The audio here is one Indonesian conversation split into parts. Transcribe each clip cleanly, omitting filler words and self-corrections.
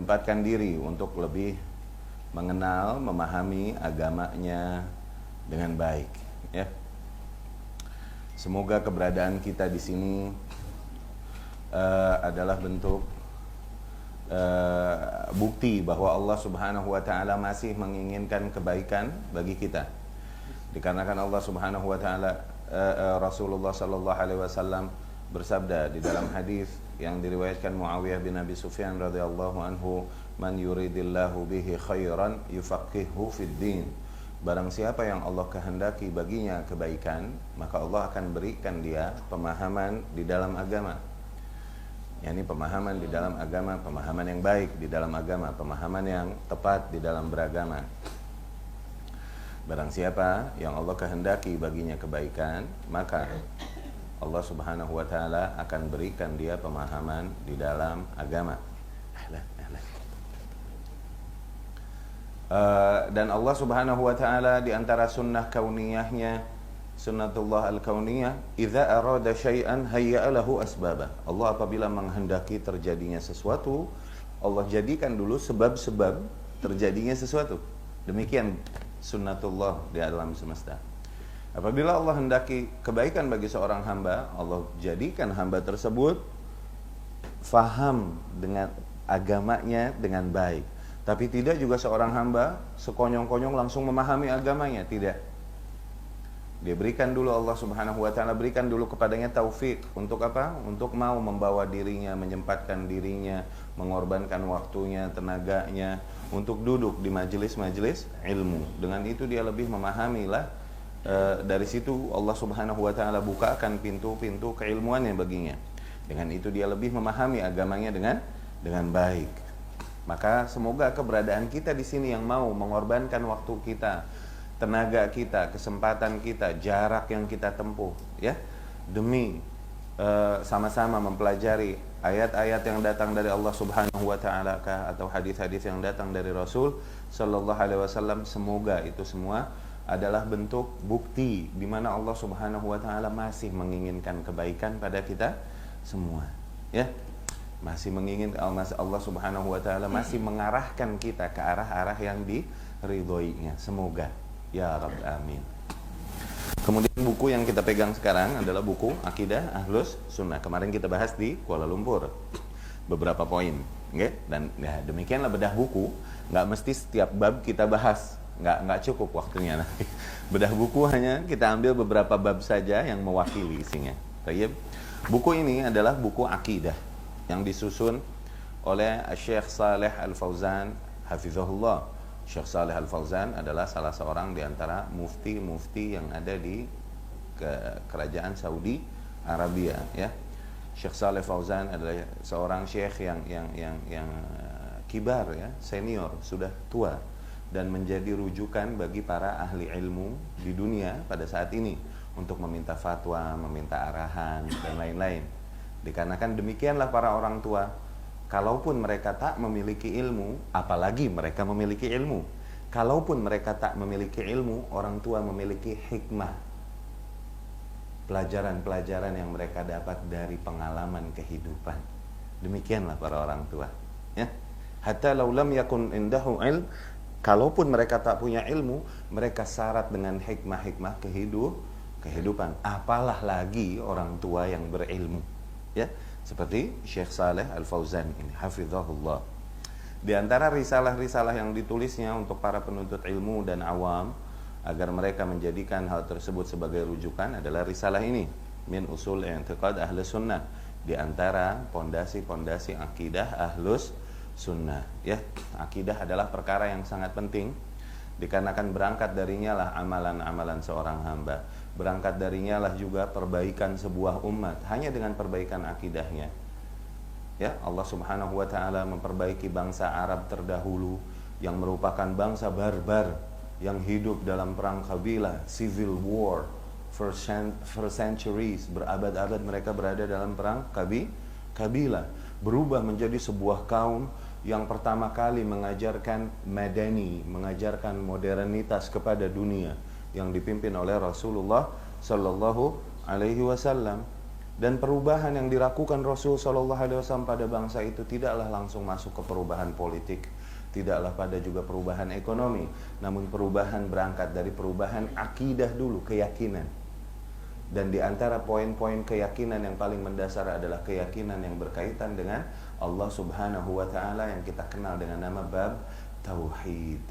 menyempatkan diri untuk lebih mengenal, memahami agamanya dengan baik, ya. Semoga keberadaan kita di sini adalah bentuk bukti bahwa Allah Subhanahu wa taala masih menginginkan kebaikan bagi kita. Dikarenakan Allah Subhanahu wa taala, Rasulullah sallallahu alaihi wasallam bersabda di dalam hadis yang diriwayatkan Muawiyah bin Abi Sufyan radhiyallahu anhu, "Man yuridillahu bihi khairan yufaqihuhu fid din." Barang siapa yang Allah kehendaki baginya kebaikan, maka Allah akan berikan dia pemahaman di dalam agama. Yani pemahaman di dalam agama, pemahaman yang baik di dalam agama, pemahaman yang tepat di dalam beragama. Barang siapa yang Allah kehendaki baginya kebaikan, maka Allah Subhanahu wa taala akan berikan dia pemahaman di dalam agama. Dan Allah Subhanahu wa taala di antara sunnah kauniyahnya, sunnatullah al-kauniyah, idza arada syai'an hayya'a lahu asbaba. Allah apabila menghendaki terjadinya sesuatu, Allah jadikan dulu sebab-sebab terjadinya sesuatu. Demikian sunnatullah di alam semesta. Apabila Allah hendaki kebaikan bagi seorang hamba, Allah jadikan hamba tersebut faham dengan agamanya dengan baik. Tapi tidak juga seorang hamba sekonyong-konyong langsung memahami agamanya, tidak. Dia berikan dulu, Allah Subhanahu wa taala berikan dulu kepadanya taufik untuk apa? Untuk mau membawa dirinya, menyempatkan dirinya, mengorbankan waktunya, tenaganya untuk duduk di majelis-majelis ilmu. Dengan itu dia lebih memahamilah. Dari situ Allah Subhanahu wa taala bukakan pintu-pintu keilmuannya baginya. Dengan itu dia lebih memahami agamanya dengan baik. Maka semoga keberadaan kita di sini yang mau mengorbankan waktu kita, tenaga kita, kesempatan kita, jarak yang kita tempuh, ya, demi sama-sama mempelajari ayat-ayat yang datang dari Allah Subhanahu wa taala atau hadis-hadis yang datang dari Rasul sallallahu alaihi wasallam, semoga itu semua adalah bentuk bukti di mana Allah Subhanahu wa taala masih menginginkan kebaikan pada kita semua, ya. Masih menginginkan, Allah Subhanahu wa taala masih mengarahkan kita ke arah-arah yang diridhoinya. Semoga, ya Rabb, amin. Kemudian buku yang kita pegang sekarang adalah buku Akidah Ahlus Sunnah. Kemarin kita bahas di Kuala Lumpur beberapa poin, okay? Dan ya, demikianlah bedah buku. Nggak mesti setiap bab kita bahas, nggak cukup waktunya. Bedah buku hanya kita ambil beberapa bab saja yang mewakili isinya. Baik. Buku ini adalah buku akidah yang disusun oleh Syekh Saleh Al-Fauzan hafizahullah. Syekh Saleh Al-Fauzan adalah salah seorang di antara mufti-mufti yang ada di kerajaan Saudi Arabia, ya. Syekh Saleh Fauzan adalah seorang syekh yang kibar, ya, senior, sudah tua dan menjadi rujukan bagi para ahli ilmu di dunia pada saat ini untuk meminta fatwa, meminta arahan dan lain-lain. Dikarenakan demikianlah para orang tua, kalaupun mereka tak memiliki ilmu, apalagi mereka memiliki ilmu. Kalaupun mereka tak memiliki ilmu, orang tua memiliki hikmah, pelajaran-pelajaran yang mereka dapat dari pengalaman kehidupan. Demikianlah para orang tua, ya. Hatta law lam yakun indahu ilm, kalaupun mereka tak punya ilmu, mereka syarat dengan hikmah-hikmah kehidupan. Apalah lagi orang tua yang berilmu, ya, seperti Syekh Saleh Al-Fauzan ini hafizahullah. Di antara risalah-risalah yang ditulisnya untuk para penuntut ilmu dan awam agar mereka menjadikan hal tersebut sebagai rujukan adalah risalah ini, Min Usul I'tiqad Ahlus Sunnah, di antara pondasi-pondasi akidah Ahlus Sunnah, ya. Akidah adalah perkara yang sangat penting dikarenakan berangkat darinya lah amalan-amalan seorang hamba. Berangkat darinya lah juga perbaikan sebuah umat. Hanya dengan perbaikan akidahnya, ya, Allah Subhanahu wa taala memperbaiki bangsa Arab terdahulu yang merupakan bangsa barbar yang hidup dalam perang kabilah, civil war, for centuries, berabad-abad mereka berada dalam perang kabilah, berubah menjadi sebuah kaum yang pertama kali mengajarkan madani, mengajarkan modernitas kepada dunia, yang dipimpin oleh Rasulullah Sallallahu Alaihi Wasallam. Dan perubahan yang dirakukan Rasul SAW pada bangsa itu tidaklah langsung masuk ke perubahan politik, tidaklah pada juga perubahan ekonomi, namun perubahan berangkat dari perubahan akidah dulu, keyakinan. Dan di antara poin-poin keyakinan yang paling mendasar adalah keyakinan yang berkaitan dengan Allah Subhanahu wa Ta'ala yang kita kenal dengan nama bab tauhid.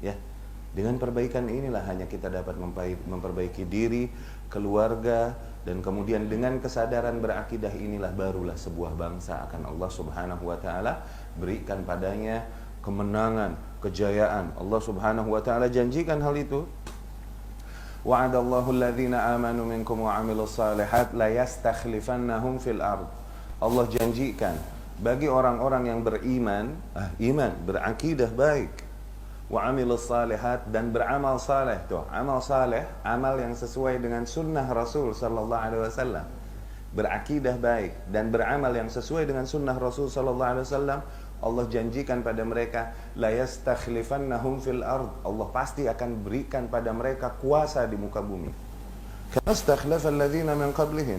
Ya, dengan perbaikan inilah hanya kita dapat memperbaiki diri, keluarga, dan kemudian dengan kesadaran berakidah inilah barulah sebuah bangsa akan Allah Subhanahu wa Ta'ala berikan padanya kemenangan, kejayaan. Allah Subhanahu wa Ta'ala janjikan hal itu. Wa'adallahu alladhina amanu minkum wa 'amilus shalihat la yastakhlifannahum fil ard. Allah janjikan bagi orang-orang yang beriman, iman, berakidah baik, wa 'amilus shalihat, dan beramal saleh. Tuh, amal saleh, amal yang sesuai dengan sunnah Rasul sallallahu alaihi wasallam. Berakidah baik dan beramal yang sesuai dengan sunnah Rasul sallallahu alaihi wasallam. Allah janjikan pada mereka, la yastakhlifannahum fil ard. Allah pasti akan berikan pada mereka kuasa di muka bumi. Kama istakhlafal ladzina min qablihim.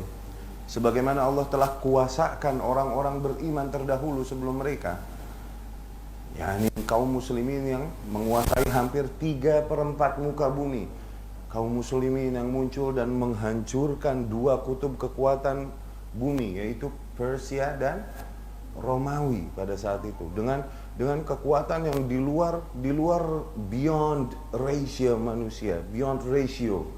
Sebagaimana Allah telah kuasakan orang-orang beriman terdahulu sebelum mereka. yakni kaum muslimin yang menguasai hampir 3/4 muka bumi. Kaum muslimin yang muncul dan menghancurkan dua kutub kekuatan bumi, yaitu Persia dan Romawi pada saat itu, dengan kekuatan yang di luar beyond ratio manusia, beyond ratio.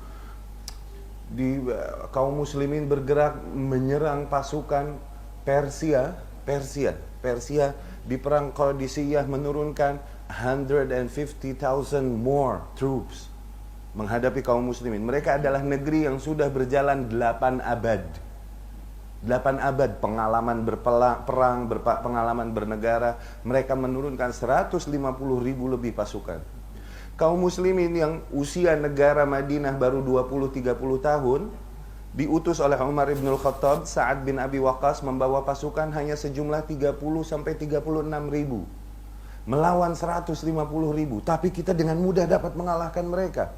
Kaum muslimin bergerak menyerang pasukan Persia di perang Qadisiyah menurunkan 150,000 more troops menghadapi kaum muslimin. Mereka adalah negeri yang sudah berjalan 8 abad. 8 abad pengalaman berperang, pengalaman bernegara. Mereka menurunkan 150,000 lebih pasukan. Kaum muslimin yang usia negara Madinah baru 20-30 tahun, diutus oleh Umar ibn al-Khattab, Sa'ad bin Abi Waqqas membawa pasukan hanya sejumlah 30-36,000 melawan 150,000, tapi kita dengan mudah dapat mengalahkan mereka.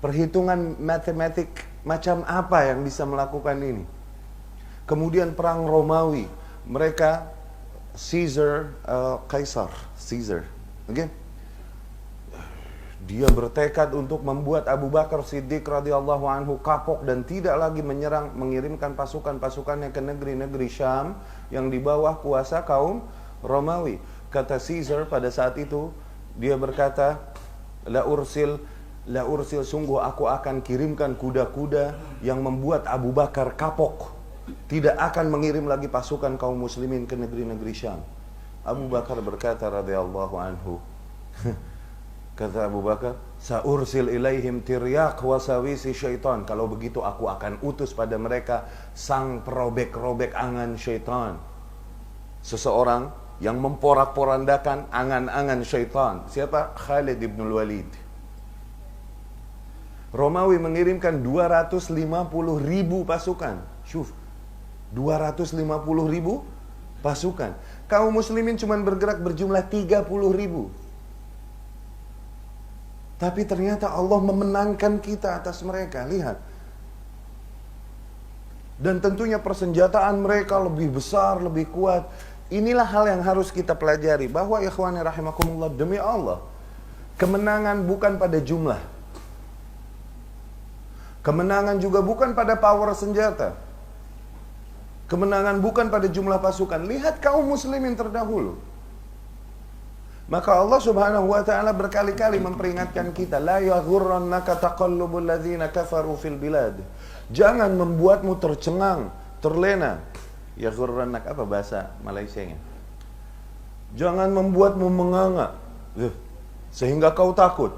Perhitungan matematik macam apa yang bisa melakukan ini? Kemudian perang Romawi, mereka Caesar, okay? Dia bertekad untuk membuat Abu Bakar Siddiq radhiyallahu anhu kapok dan tidak lagi mengirimkan pasukan-pasukannya ke negeri-negeri Syam yang di bawah kuasa kaum Romawi. Kata Caesar pada saat itu, dia berkata, La ursil, sungguh aku akan kirimkan kuda-kuda yang membuat Abu Bakar kapok, tidak akan mengirim lagi pasukan kaum muslimin ke negeri-negeri Syam. Abu Bakar berkata radhiyallahu anhu, kata Abu Bakar, Sa'ursil ilaihim tiryak wasawisi syaitan. Kalau begitu aku akan utus pada mereka sang perobek-robek angan syaitan. Seseorang yang memporak-porandakan angan-angan syaitan. Siapa? Khalid ibn Walid. Romawi mengirimkan 250,000 pasukan. Syuf, 250,000 pasukan. Kaum muslimin cuma bergerak berjumlah 30,000. Tapi ternyata Allah memenangkan kita atas mereka. Lihat. Dan tentunya persenjataan mereka lebih besar, lebih kuat. Inilah hal yang harus kita pelajari. Bahwa ikhwani rahimakumullah, demi Allah, kemenangan bukan pada jumlah. Kemenangan juga bukan pada power senjata. Kemenangan bukan pada jumlah pasukan. Lihat kaum muslimin terdahulu. Maka Allah Subhanahu wa ta'ala berkali-kali memperingatkan kita, la yaghurrannaka taqallubul ladzina kafaru fil bilad. Jangan membuatmu tercengang, terlena. Yaghurrannak, apa bahasa Malaysianya? Jangan membuatmu menganga sehingga kau takut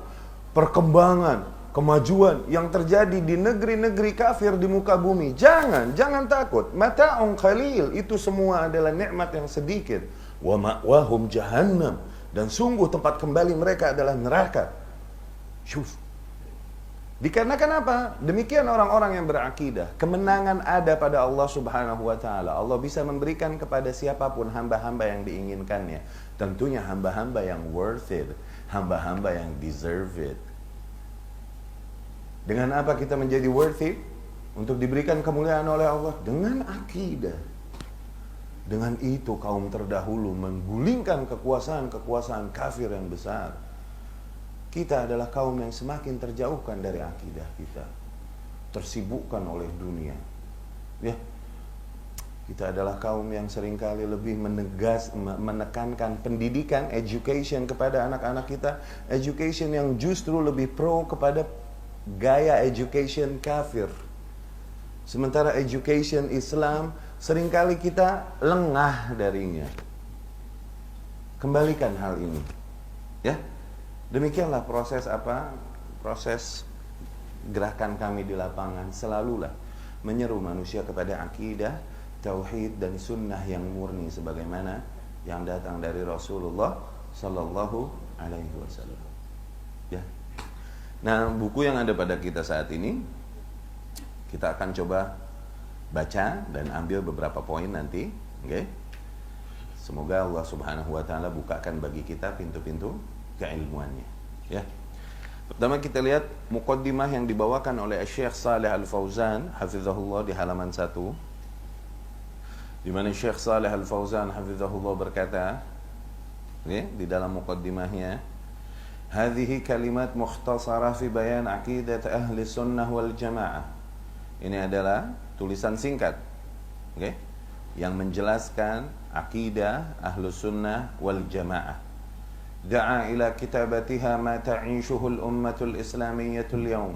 perkembangan, kemajuan yang terjadi di negeri-negeri kafir di muka bumi. Jangan takut. Mata'un qalil, itu semua adalah nikmat yang sedikit. Wa ma'wahum jahannam, dan sungguh tempat kembali mereka adalah neraka. Syuf. Dikarenakan apa? Demikian orang-orang yang berakidah. Kemenangan ada pada Allah Subhanahu wa ta'ala. Allah bisa memberikan kepada siapapun hamba-hamba yang diinginkannya. Tentunya hamba-hamba yang worth it, hamba-hamba yang deserve it. Dengan apa kita menjadi worth it? untuk diberikan kemuliaan oleh Allah dengan akidah. Dengan itu kaum terdahulu menggulingkan kekuasaan kafir yang besar. Kita adalah kaum yang semakin terjauhkan dari akidah kita, tersibukkan oleh dunia. Ya, kita adalah kaum yang seringkali lebih menekankan pendidikan, education kepada anak-anak kita, education yang justru lebih pro kepada gaya education kafir. Sementara education Islam seringkali kita lengah darinya. Kembalikan hal ini. Ya. Demikianlah proses gerakan kami di lapangan, selalulah menyeru manusia kepada akidah, tauhid dan sunnah yang murni sebagaimana yang datang dari Rasulullah sallallahu alaihi wasallam. Ya. Nah, buku yang ada pada kita saat ini kita akan coba baca dan ambil beberapa poin nanti, oke? Semoga Allah Subhanahu wa taala bukakan bagi kita pintu-pintu keilmuannya, ya. Pertama kita lihat muqaddimah yang dibawakan oleh Syekh Shalih Al-Fauzan hafizahullah di halaman 1, di mana Syekh Shalih Al-Fauzan hafizahullah berkata, ya, di dalam muqaddimahnya, hadhihi kalimat mukhtasarah fi bayan aqidat ahli sunnah wal jamaah. Ini adalah tulisan singkat, okay, yang menjelaskan akidah ahlu sunnah wal jamaah. Da'a ila kitabatiha ma ta'ishuhul ummatul islamiyatul yawm.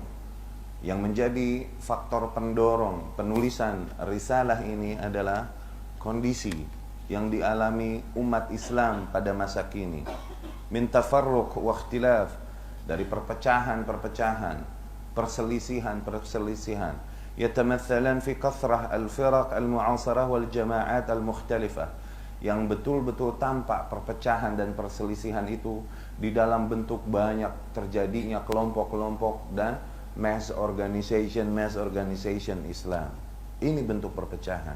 Yang menjadi faktor pendorong penulisan risalah ini adalah kondisi yang dialami umat Islam pada masa kini. Min tafarruq wa ikhtilaf, dari perpecahan-perpecahan, perselisihan-perselisihan. Yatamathalan fi kathrah al-firaq al-mu'asarah wal jama'at al-mukhtalifah, yang betul-betul tampak perpecahan dan perselisihan itu di dalam bentuk banyak terjadinya kelompok-kelompok dan mass organization Islam. Ini bentuk perpecahan.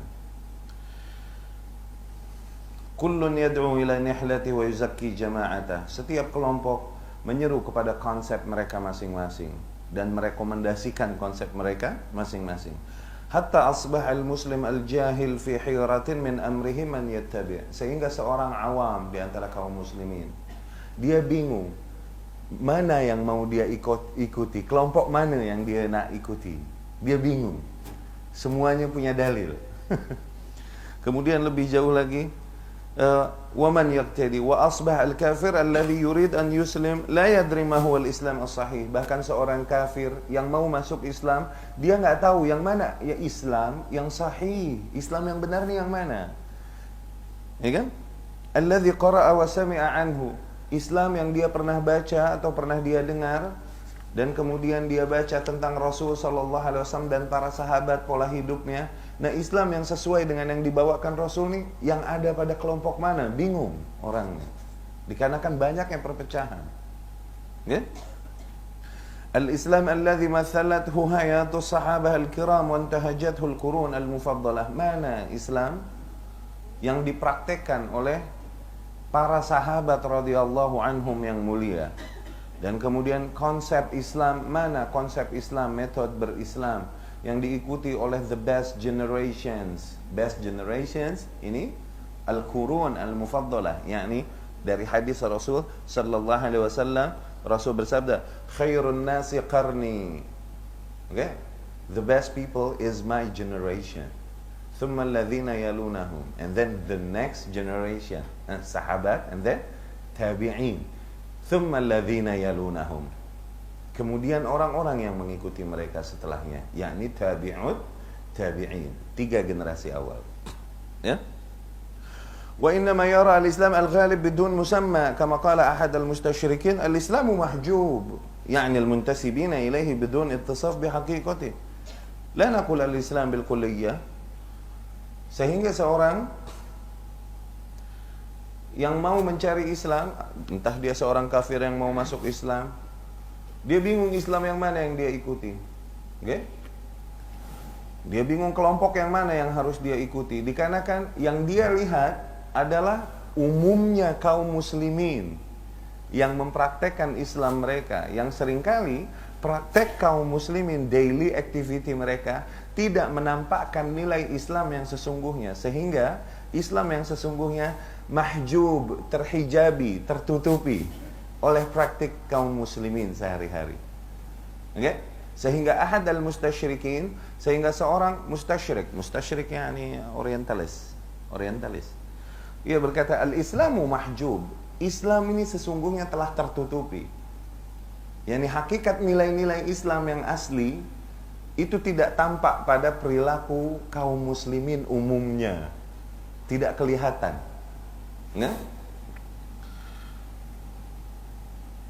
Kullun yad'u ila nihlati wa yuzakki jama'atah. Setiap kelompok menyeru kepada konsep mereka masing-masing dan merekomendasikan konsep mereka masing-masing. Hatta asbah al-muslim al-jahil fi hiratin min amrihi man yattabi'. Sehingga seorang awam di antara kaum muslimin, dia bingung mana yang mau dia ikuti, kelompok mana yang dia nak ikuti. Dia bingung. Semuanya punya dalil. Kemudian lebih jauh lagi, wa man yaqtadi wa asbah al-kafir alladhi yurid an yuslim la yadri ma huwa al-islam as-sahih. Bahkan seorang kafir yang mau masuk Islam, dia enggak tahu yang mana ya Islam yang sahih, Islam yang benar ni yang mana. Ya kan? Alladhi qara'a wa sami'a anhu. Islam yang dia pernah baca atau pernah dia dengar, dan kemudian dia baca tentang Rasul sallallahu alaihi wasallam dan para sahabat, pola hidupnya. Nah, Islam yang sesuai dengan yang dibawakan Rasul nih, yang ada pada kelompok mana? Bingung orangnya. Dikarenakan banyaknya perpecahan. Ya? Al-Islam alladhi mathalathu hayatu sahabah al-kiram wa intahajathu al-qurun al-mufaddalah. Mana Islam yang dipraktekkan oleh para sahabat radhiyallahu anhum yang mulia? Dan kemudian konsep Islam, mana konsep Islam, metode berislam yang diikuti oleh the best generations. Best generations ini al-qurun al-mufaddalah, yakni dari hadis Rasul sallallahu alaihi wasallam, Rasul bersabda, khairun nasi qarni. Okay? The best people is my generation. Thumma alladhina yalunahum, and then the next generation, sahabat, and then tabi'in. Thumma alladhina yalunahum. Kemudian orang-orang yang mengikuti mereka setelahnya, yakni tabi'ut tabi'in, 3 generasi awal. Ya. Wa inna ma yara al-Islam al-ghalib bidun musamma, kama qala ahad al-mustasyrikin, al-Islamu mahjub, yakni al-muntasibina ilayhi bidun ittisaf bihaqiqatih. La naqul al-Islam bil kulliyah. Sehingga seorang yang mau mencari Islam, entah dia seorang kafir yang mau masuk Islam, dia bingung Islam yang mana yang dia ikuti. Okay? Dia bingung kelompok yang mana yang harus dia ikuti. Dikarenakan yang dia lihat adalah umumnya kaum muslimin yang mempraktekkan Islam mereka, yang seringkali praktek kaum muslimin, daily activity mereka tidak menampakkan nilai Islam yang sesungguhnya, sehingga Islam yang sesungguhnya mahjub, terhijabi, tertutupi oleh praktik kaum muslimin sehari-hari. Oke? Sehingga ahad al-mustasyrikin, sehingga seorang mustasyrik yakni orientalis. Ia berkata, al-Islamu mahjub. Islam ini sesungguhnya telah tertutupi. Yani hakikat nilai-nilai Islam yang asli itu tidak tampak pada perilaku kaum muslimin umumnya. Tidak kelihatan. Nah?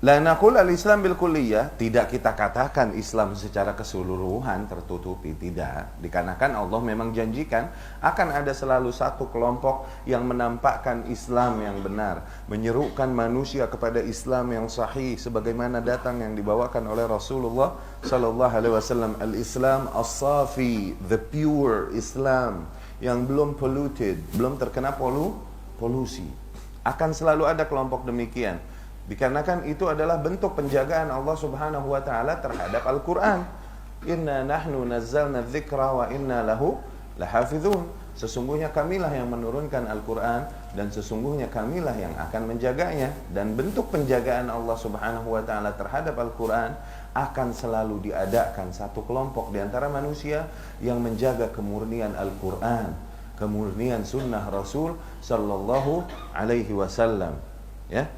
La naqul al-Islam bil kulliyah, tidak kita katakan Islam secara keseluruhan tertutupi, tidak. Dikarenakan Allah memang janjikan akan ada selalu satu kelompok yang menampakkan Islam yang benar, menyerukan manusia kepada Islam yang sahih sebagaimana datang yang dibawakan oleh Rasulullah sallallahu alaihi wasallam, al-Islam as-safi, the pure Islam yang belum polluted, belum terkena polusi. Akan selalu ada kelompok demikian. Dikarenakan itu adalah bentuk penjagaan Allah Subhanahu wa taala terhadap Al-Qur'an. Inna nahnu nazzalna dzikra wa inna lahu lahafizun. Sesungguhnya kamilah yang menurunkan Al-Qur'an dan sesungguhnya kamilah yang akan menjaganya. Dan bentuk penjagaan Allah Subhanahu wa taala terhadap Al-Qur'an akan selalu diadakan satu kelompok di antara manusia yang menjaga kemurnian Al-Qur'an, kemurnian sunnah Rasul sallallahu alaihi wasallam. Ya.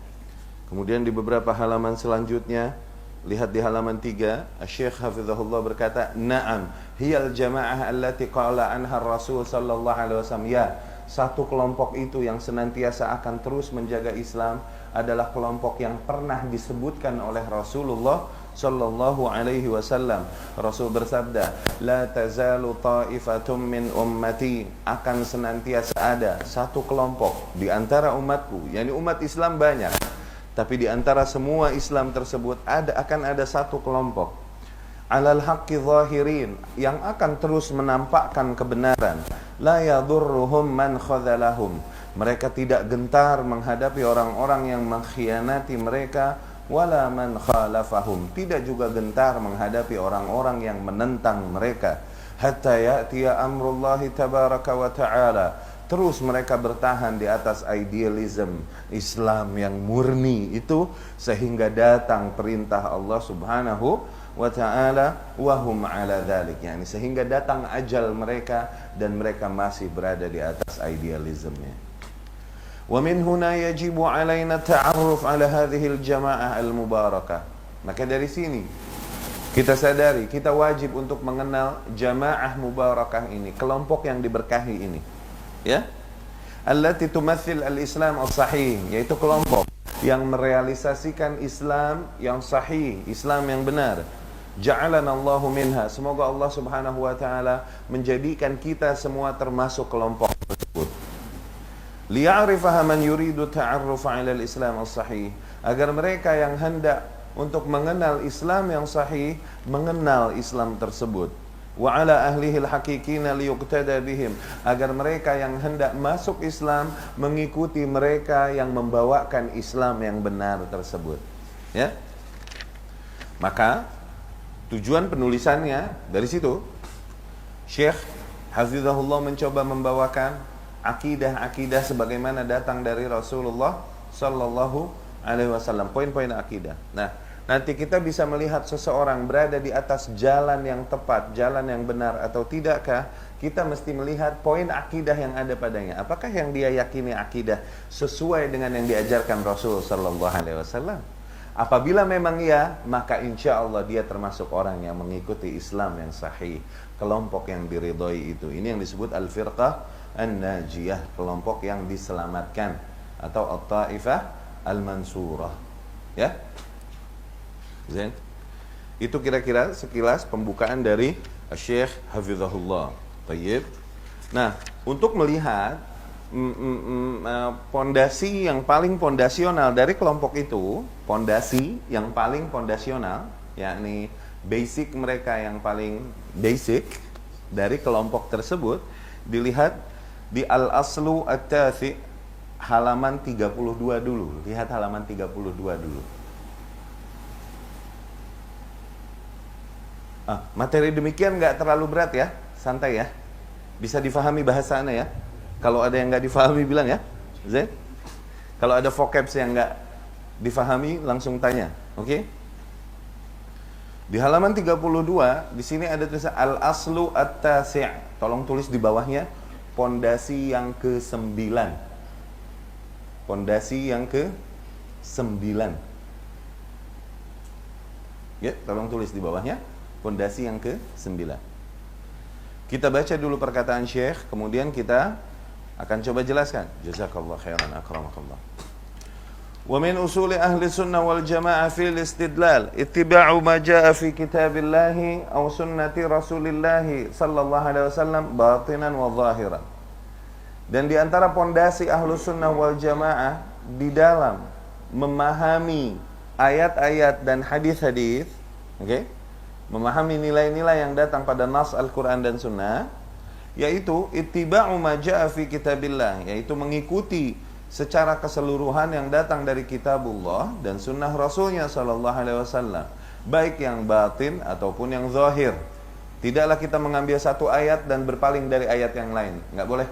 Kemudian di beberapa halaman selanjutnya, lihat di halaman 3, Syekh Hafizahullah berkata, "Na'am, hiyal jama'ah allati qala anha Rasul sallallahu alaihi wasallam." Ya, satu kelompok itu yang senantiasa akan terus menjaga Islam adalah kelompok yang pernah disebutkan oleh Rasulullah sallallahu alaihi wasallam. Rasul bersabda, "La tazalu ta'ifatum min ummati." Akan senantiasa ada satu kelompok di antara umatku, yakni umat Islam banyak. Tapi di antara semua Islam tersebut akan ada satu kelompok alal haqqi zahirin, yang akan terus menampakkan kebenaran. La yadurruhum man khadhalahum. Mereka tidak gentar menghadapi orang-orang yang mengkhianati mereka, wala man khalafahum. Tidak juga gentar menghadapi orang-orang yang menentang mereka. Hatta ya'tiya amrullahi tabaraka wa ta'ala. Terus mereka bertahan di atas idealism Islam yang murni itu sehingga datang perintah Allah Subhanahu wa ta'ala wa hum ala dzalik, yani sehingga datang ajal mereka dan mereka masih berada di atas idealismnya. Wa min huna yajibu alaina ta'arruf ala hadhihi al-jama'ah al-mubarakah. Maka dari sini kita sadari kita wajib untuk mengenal jamaah mubarakah ini, kelompok yang diberkahi ini. Ya, allati tumathil al-Islam as-sahih, yaitu kelompok yang merealisasikan Islam yang sahih, Islam yang benar. Ja'alana Allahu minha. Semoga Allah Subhanahu wa taala menjadikan kita semua termasuk kelompok tersebut. Liya'rifaha man yuridu ta'arruf 'ala al-Islam as-sahih, agar mereka yang hendak untuk mengenal Islam yang sahih mengenal Islam tersebut. Wa ala ahlihi al-haqiqina liyuqtada bihim, agar mereka yang hendak masuk Islam mengikuti mereka yang membawakan Islam yang benar tersebut. Ya. Maka tujuan penulisannya dari situ Syekh Hafizahullah mencoba membawakan akidah-akidah sebagaimana datang dari Rasulullah sallallahu alaihi wasallam, poin-poin akidah. Nah, nanti kita bisa melihat seseorang berada di atas jalan yang tepat, jalan yang benar atau tidakkah, kita mesti melihat poin akidah yang ada padanya. Apakah yang dia yakini akidah sesuai dengan yang diajarkan Rasul sallallahu alaihi wasallam? Apabila memang iya, maka insya Allah dia termasuk orang yang mengikuti Islam yang sahih, kelompok yang diridhoi itu. Ini yang disebut al-firqah an-najiyah, kelompok yang diselamatkan, atau at-taifah al-mansurah. Ya. Zain. Itu kira-kira sekilas pembukaan dari Syekh Hafizahullah. Baik. Nah, untuk melihat pondasi yang paling pondasional dari kelompok itu, pondasi yang paling pondasional, yakni basic mereka yang paling basic dari kelompok tersebut, dilihat di Al-Aslu At-Tathi halaman 32 dulu. Lihat halaman 32 dulu. Materi demikian nggak terlalu berat ya. santai ya. Bisa difahami bahasanya ya. Kalau ada yang nggak difahami bilang ya. Zain. Kalau ada vocabs yang nggak difahami langsung tanya. Oke? Di halaman 32 di sini ada tulisan al-aslu at-tasi'. Tolong tulis di bawahnya pondasi yang ke-9. Pondasi yang ke-9. Ya, tolong tulis di bawahnya pondasi yang ke-9. Kita baca dulu perkataan Syekh, kemudian kita akan coba jelaskan. Jazakallah khairan akramakallah. Wa min usuli ahli sunnah wal jamaah fil istidlal ittiba'u ma jaa fi kitabillahi aw sunnati rasulillahi sallallahu alaihi wasallam batinan wa zahiran. Dan di antara pondasi ahlu sunnah wal jamaah di dalam memahami ayat-ayat dan hadis-hadis, oke? Memahami nilai-nilai yang datang pada nas Al-Quran dan Sunnah, yaitu ittiba'u ma jaa fi kitabillah, yaitu mengikuti secara keseluruhan yang datang dari kitabullah dan sunnah Rasulnya sallallahu alaihi wasallam, baik yang batin ataupun yang zahir. Tidaklah kita mengambil satu ayat dan berpaling dari ayat yang lain, nggak boleh.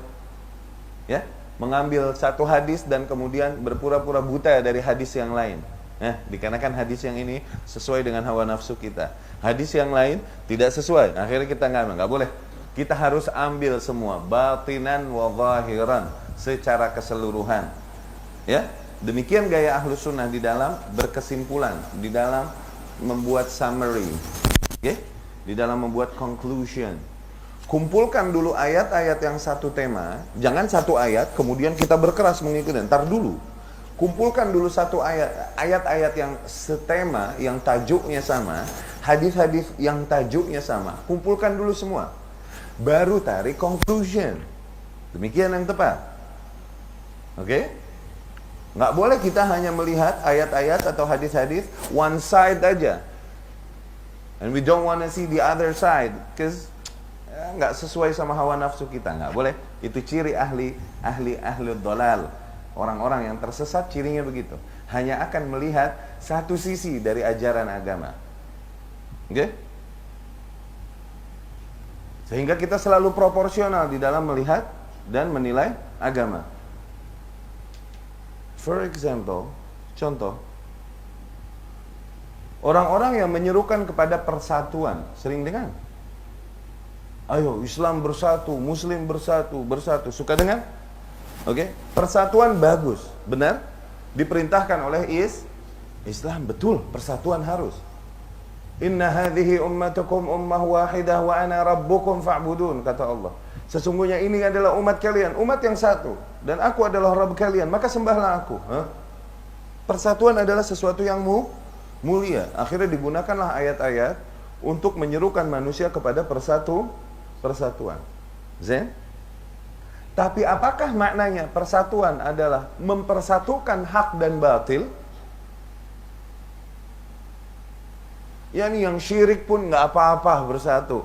Ya, mengambil satu hadis dan kemudian berpura-pura buta dari hadis yang lain. Dikarenakan hadis yang ini sesuai dengan hawa nafsu kita, hadis yang lain tidak sesuai, akhirnya kita nggak boleh. Kita harus ambil semua batinan wa zahiran, secara keseluruhan. Ya, demikian gaya ahlu sunnah di dalam berkesimpulan, di dalam membuat summary, okay? Di dalam membuat conclusion. Kumpulkan dulu ayat-ayat yang satu tema, jangan satu ayat kemudian kita berkeras mengikuti. Ntar dulu, kumpulkan dulu satu ayat-ayat yang setema, yang tajuknya sama, hadis-hadis yang tajuknya sama, kumpulkan dulu semua, baru tarik conclusion. Demikian yang tepat. Oke? Nggak boleh kita hanya melihat ayat-ayat atau hadis-hadis one side aja, and we don't want to see the other side, because nggak sesuai sama hawa nafsu kita. Nggak boleh. Itu ciri ahli dhalal. Orang-orang yang tersesat cirinya begitu. Hanya akan melihat satu sisi dari ajaran agama. Oke? Sehingga kita selalu proporsional di dalam melihat dan menilai agama. For example, contoh, orang-orang yang menyerukan kepada persatuan, sering dengar. Ayo Islam bersatu, Muslim bersatu, suka dengar? Oke, persatuan bagus, benar, diperintahkan oleh Islam, betul, persatuan harus. Inna hadhihi ummatukum ummah wahidah wa ana rabbukum fa'budun, kata Allah. Sesungguhnya ini adalah umat kalian, umat yang satu, dan aku adalah Rabb kalian, maka sembahlah aku. Persatuan adalah sesuatu yang mulia. Akhirnya digunakanlah ayat-ayat untuk menyerukan manusia kepada persatuan. Zain? Tapi apakah maknanya persatuan adalah mempersatukan hak dan batil? Yang syirik pun nggak apa-apa bersatu,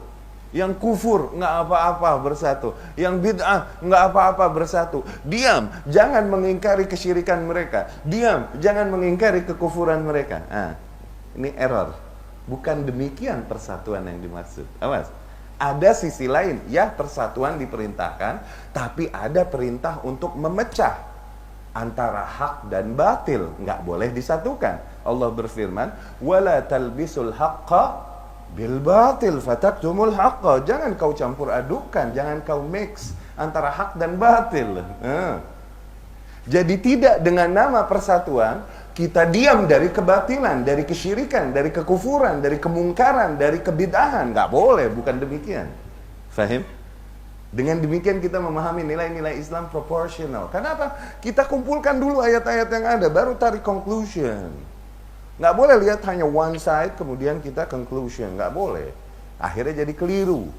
yang kufur nggak apa-apa bersatu, yang bid'ah nggak apa-apa bersatu. Diam, jangan mengingkari kesyirikan mereka. Diam, jangan mengingkari kekufuran mereka. Ini error. Bukan demikian persatuan yang dimaksud. Awas. Ada sisi lain, ya persatuan diperintahkan, tapi ada perintah untuk memecah antara hak dan batil, nggak boleh disatukan. Allah berfirman, "Wala talbisul haqqa bil batil fataktumul haqqa." Jangan kau campur adukan, jangan kau mix antara hak dan batil. Jadi tidak dengan nama persatuan kita diam dari kebatilan, dari kesyirikan, dari kekufuran, dari kemungkaran, dari kebid'ahan. Nggak boleh, bukan demikian. Fahim? Dengan demikian kita memahami nilai-nilai Islam proporsional. Kenapa? Kita kumpulkan dulu ayat-ayat yang ada, baru tarik conclusion. Nggak boleh lihat hanya one side, kemudian kita conclusion. Nggak boleh. Akhirnya jadi keliru.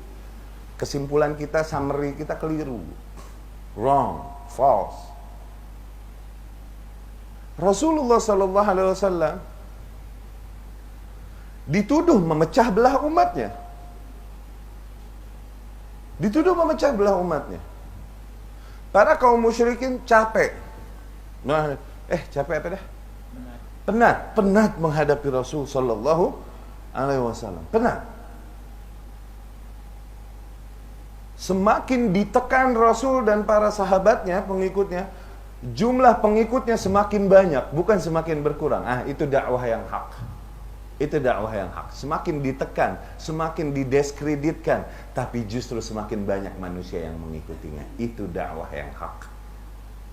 Kesimpulan kita, summary kita keliru. Wrong, false. Rasulullah sallallahu alaihi wasallam dituduh memecah belah umatnya. Dituduh memecah belah umatnya. Para kaum musyrikin capek. Capek apa dah? Penat menghadapi Rasul sallallahu alaihi wasallam. Penat. Semakin ditekan Rasul dan para sahabatnya, pengikutnya, jumlah pengikutnya semakin banyak, bukan semakin berkurang. Itu dakwah yang hak. Itu dakwah yang hak. Semakin ditekan, semakin didiskreditkan, tapi justru semakin banyak manusia yang mengikutinya. Itu dakwah yang hak.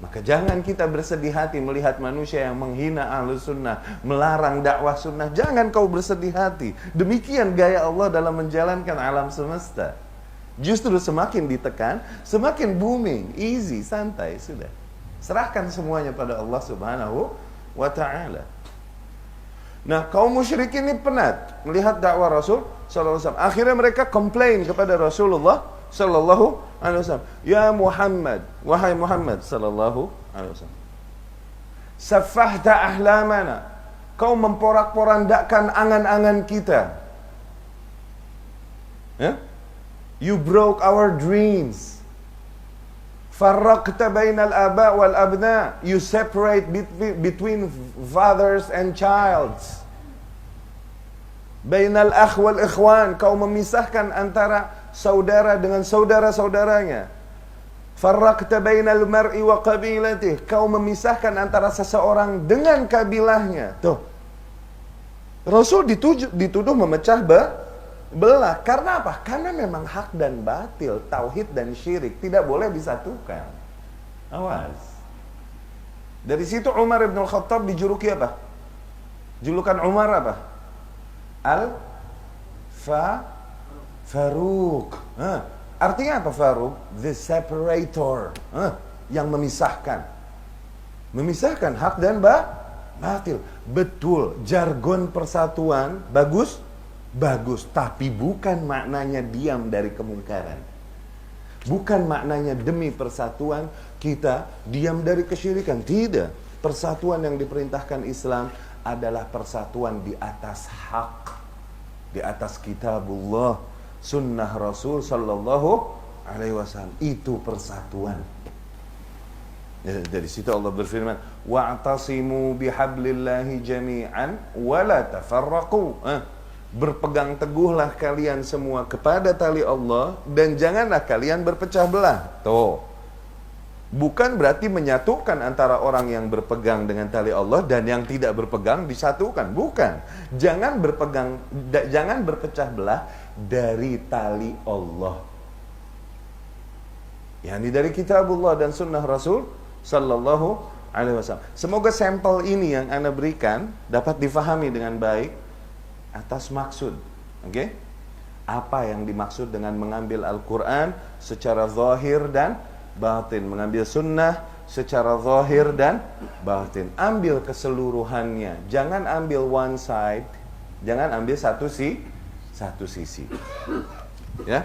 Maka jangan kita bersedih hati melihat manusia yang menghina Ahlus Sunnah, melarang dakwah sunnah. Jangan kau bersedih hati. Demikian gaya Allah dalam menjalankan alam semesta. Justru semakin ditekan, semakin booming, easy, santai, sudah. Serahkan semuanya pada Allah Subhanahu wa ta'ala. Nah, kaum musyrikin ini penat melihat dakwah Rasul sallallahu alaihi wasallam. Akhirnya mereka komplain kepada Rasulullah sallallahu alaihi wasallam, "Ya Muhammad, wahai Muhammad sallallahu alaihi wasallam, saffahta ahlamana." Kau memporak-porandakan angan-angan kita. Ya? You broke our dreams. Farraqta bainal aba wal abna. You separate between fathers and childs. Bainal akh wal ikhwan. Kau memisahkan antara saudara dengan saudara-saudaranya. Farraqta bainal mar'i wa qabilatih. Kau memisahkan antara seseorang dengan kabilahnya. Tuh. Rasul dituduh memecah belah. Karena apa? Karena memang hak dan batil, tauhid dan syirik tidak boleh disatukan. Awas. Dari situ Umar ibn Khattab dijuluki apa? Julukan Umar apa? Faruq. Artinya apa Faruq? The separator. Yang memisahkan. Memisahkan hak dan batil. Betul, jargon persatuan bagus. Bagus, tapi bukan maknanya diam dari kemungkaran. Bukan maknanya demi persatuan kita diam dari kesyirikan. Tidak. Persatuan yang diperintahkan Islam adalah persatuan di atas hak, di atas kitabullah, sunnah Rasul sallallahu alaihi wasallam. Itu persatuan. Ya, dari situ Allah berfirman, "Wa'tasimu bihablillahi jami'an wa la tafarraqu." Berpegang teguhlah kalian semua kepada tali Allah dan janganlah kalian berpecah belah. Tuh. Bukan berarti menyatukan antara orang yang berpegang dengan tali Allah dan yang tidak berpegang disatukan. Bukan. Jangan berpecah belah dari tali Allah. Yani dari kitabullah dan sunnah Rasul sallallahu alaihi wasallam. Semoga sampel ini yang Anda berikan dapat difahami dengan baik atas maksud. Oke? Apa yang dimaksud dengan mengambil Al-Quran secara zahir dan batin, mengambil sunnah secara zahir dan batin. Ambil keseluruhannya. Jangan ambil one side, jangan ambil satu sisi. Ya?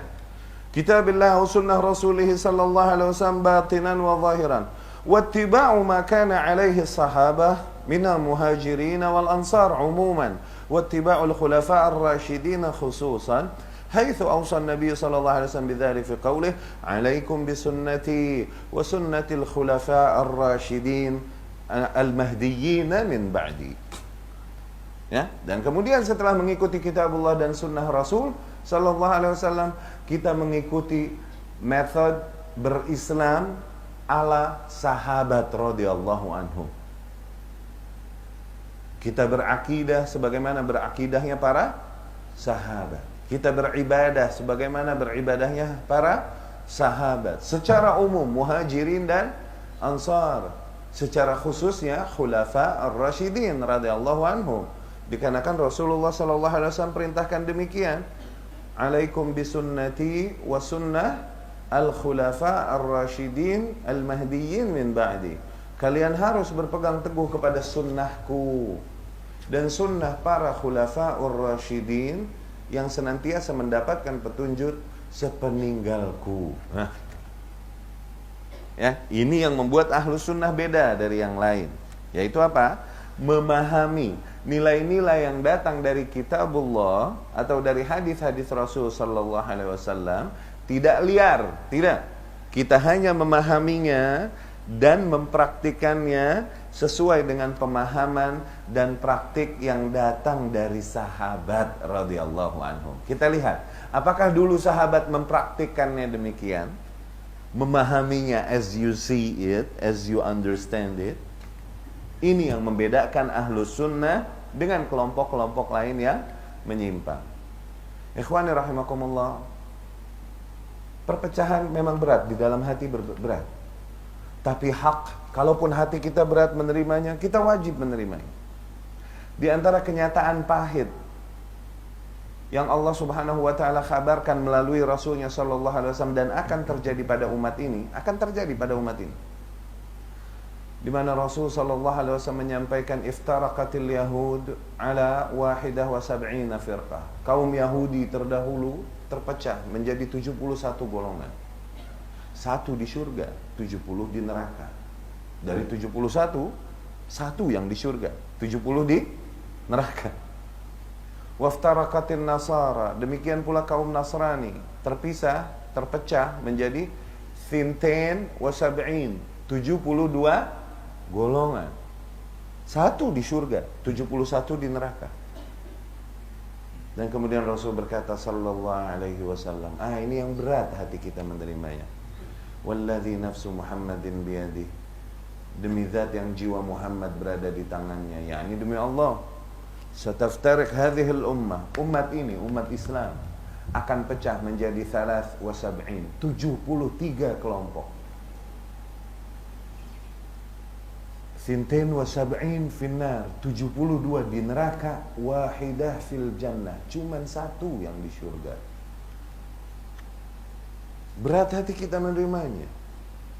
Kitabillah wa sunnah Rasulih sallallahu alaihi wasallam batinan wa zahiran. Wattiba'u ma kana alaihi sahabah minal muhajirin wal ansar umuman. واتباع الخلفاء الراشدين خصوصا حيث أوصى النبي صلى الله عليه وسلم بذلك في قوله عليكم بسنتي وسنة الخلفاء الراشدين المهديين من بعدي. Ya, dan kemudian setelah mengikuti kitabullah dan sunnah Rasul sallallahu alaihi wasallam, kita mengikuti metode berislam ala sahabat radhiyallahu anhum. Kita berakidah sebagaimana berakidahnya para sahabat. Kita beribadah sebagaimana beribadahnya para sahabat. Secara umum muhajirin dan ansar. Secara khususnya khulafa ar-rasyidin radhiyallahu anhum. Dikarenakan Rasulullah sallallahu alaihi wasallam perintahkan demikian. Alaikum bisunnati wa sunnah al-khulafa ar-rasyidin al-mahdiyyin min ba'di. Kalian harus berpegang teguh kepada sunnahku dan sunnah para khulafa'ur rasyidin yang senantiasa mendapatkan petunjuk sepeninggalku. Ya, ini yang membuat Ahlus Sunnah beda dari yang lain. Yaitu apa? Memahami nilai-nilai yang datang dari kitabullah atau dari hadis-hadis Rasul sallallahu alaihi wasallam tidak liar, tidak. Kita hanya memahaminya dan mempraktikannya sesuai dengan pemahaman dan praktik yang datang dari sahabat radhiyallahu anhum. Kita lihat, apakah dulu sahabat mempraktikkannya demikian? Memahaminya as you see it, as you understand it. Ini yang membedakan ahlus sunnah dengan kelompok-kelompok lain yang menyimpang. Ikhwani rahimakumullah, perpecahan memang berat, di dalam hati berat. Tapi hak, kalaupun hati kita berat menerimanya, kita wajib menerimanya. Di antara kenyataan pahit yang Allah Subhanahu wa taala kabarkan melalui Rasulnya sallallahu alaihi wasallam dan akan terjadi pada umat ini, di mana Rasul sallallahu alaihi wasallam menyampaikan iftaraqatil yahud ala 71 firqah. Kaum Yahudi terdahulu terpecah menjadi 71 golongan. 1 di surga, 70 di neraka. Dari 71, 1 yang di surga, 70 di neraka. Waftaraqatin nasara, demikian pula kaum Nasrani terpecah menjadi 72 golongan. 1 di surga, 71 di neraka. Dan kemudian Rasul berkata sallallahu alaihi wasallam, ini yang berat hati kita menerimanya. Walladzi nafsu Muhammadin biyadih, demi zat yang jiwa Muhammad berada di tangannya, yakni demi Allah, sataftarik hadhil ummah, umat ini, umat Islam akan pecah menjadi 73 kelompok. 72 finnar, 72 di neraka, wahidah fil jannah, cuman 1 yang di surga. Berat hati kita menerimanya.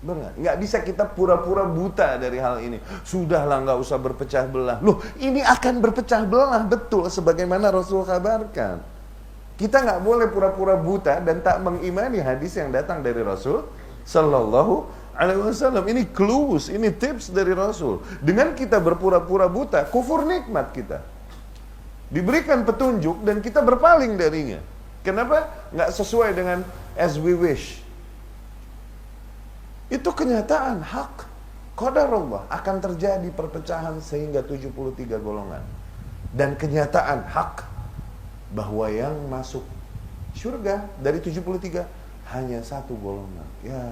Berat. Nggak bisa kita pura-pura buta dari hal ini. Sudahlah, nggak usah berpecah belah. Loh, ini akan berpecah belah, betul sebagaimana Rasul kabarkan. Kita nggak boleh pura-pura buta dan tak mengimani hadis yang datang dari Rasul sallallahu alaihi wasallam. Ini clues, ini tips dari Rasul. Dengan kita berpura-pura buta, kufur nikmat kita. Diberikan petunjuk dan kita berpaling darinya. Kenapa? Nggak sesuai dengan as we wish. Itu kenyataan hak. Qadarullah, akan terjadi perpecahan sehingga 73 golongan. Dan kenyataan hak bahwa yang masuk surga dari 73 hanya 1 golongan. Ya.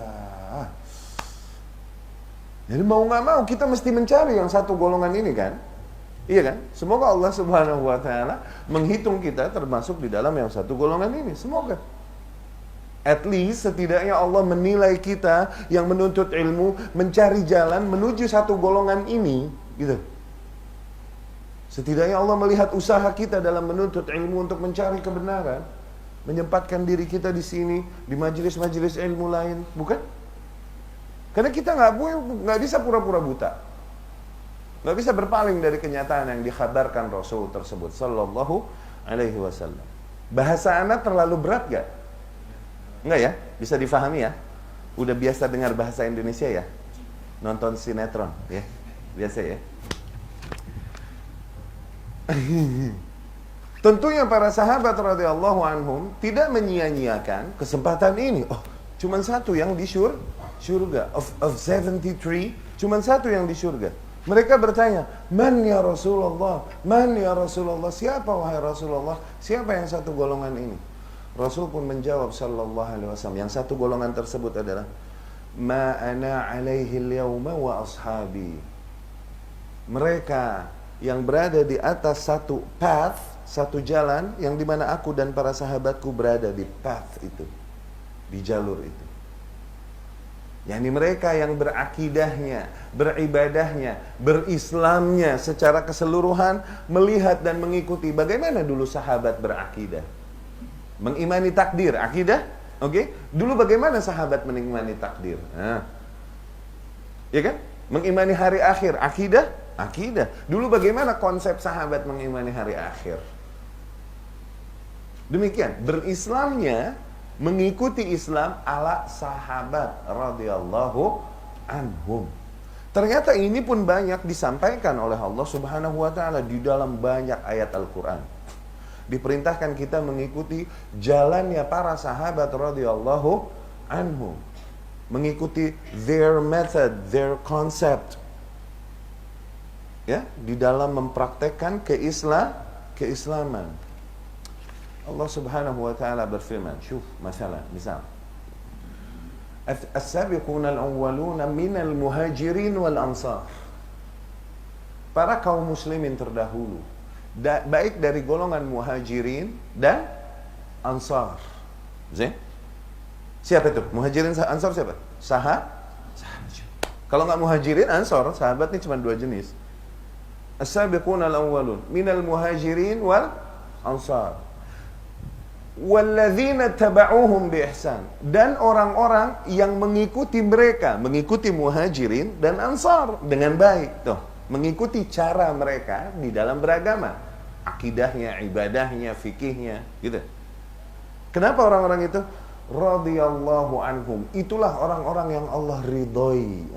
Jadi mau nggak mau kita mesti mencari yang 1 golongan ini kan? Iya kan? Semoga Allah Subhanahu wa taala menghitung kita termasuk di dalam yang 1 golongan ini. Semoga. At least setidaknya Allah menilai kita yang menuntut ilmu mencari jalan menuju 1 golongan ini, gitu. Setidaknya Allah melihat usaha kita dalam menuntut ilmu untuk mencari kebenaran, menyempatkan diri kita di sini, di majelis-majelis ilmu lain, bukan? Karena kita nggak bisa pura-pura buta, nggak bisa berpaling dari kenyataan yang dikhabarkan Rasul tersebut, sallallahu alaihi wasallam. Bahasa anak terlalu berat gak? Enggak ya? Bisa difahami ya? Udah biasa dengar bahasa Indonesia ya? Nonton sinetron ya? Biasa ya? Tentunya para sahabat radhiyallahu anhum tidak menyia-nyiakan kesempatan ini. Oh, cuman 1 yang di surga. Of 73, cuman 1 yang di surga. Mereka bertanya, "Man ya Rasulullah? Man ya Rasulullah? Siapa wahai Rasulullah? Siapa yang 1 golongan ini?" Rasul pun menjawab sallallahu alaihi wasallam, yang 1 golongan tersebut adalah ma ana alaihi al-yawma wa ashabi. Mereka yang berada di atas 1 path, 1 jalan yang dimana aku dan para sahabatku berada di path itu, di jalur itu. yakni mereka yang berakidahnya, beribadahnya, berislamnya secara keseluruhan, melihat dan mengikuti bagaimana dulu sahabat berakidah. Mengimani takdir, akidah, oke? Dulu bagaimana sahabat mengimani takdir? Nah. Ya kan? Mengimani hari akhir, akidah, akidah. Dulu bagaimana konsep sahabat mengimani hari akhir? Demikian, berislamnya mengikuti Islam ala sahabat radhiyallahu anhum. Ternyata ini pun banyak disampaikan oleh Allah Subhanahu wa taala di dalam banyak ayat Al-Qur'an. Diperintahkan kita mengikuti jalannya para sahabat radhiyallahu anhum. Mengikuti their method, their concept. ya, di dalam mempraktekkan keislaman. Allah Subhanahu wa taala berfirman, syuf, misal as-sabiquna al-awwaluna minal muhajirin wal ansar. Para kaum muslimin terdahulu, baik dari golongan muhajirin dan ansar. Siapa itu? Muhajirin ansar siapa? Sahabat. Kalau nggak muhajirin ansar, sahabat ini cuma dua jenis. As-sabiquna al-awwalun minal muhajirin wal ansar. Walladzina taba'uhum bi ihsan, dan orang-orang yang mengikuti mereka, mengikuti muhajirin dan ansar dengan baik. Tuh, mengikuti cara mereka di dalam beragama, akidahnya, ibadahnya, fikihnya, gitu. Kenapa orang-orang itu? Radhiyallahu anhum. Itulah orang-orang yang Allah ridhoi.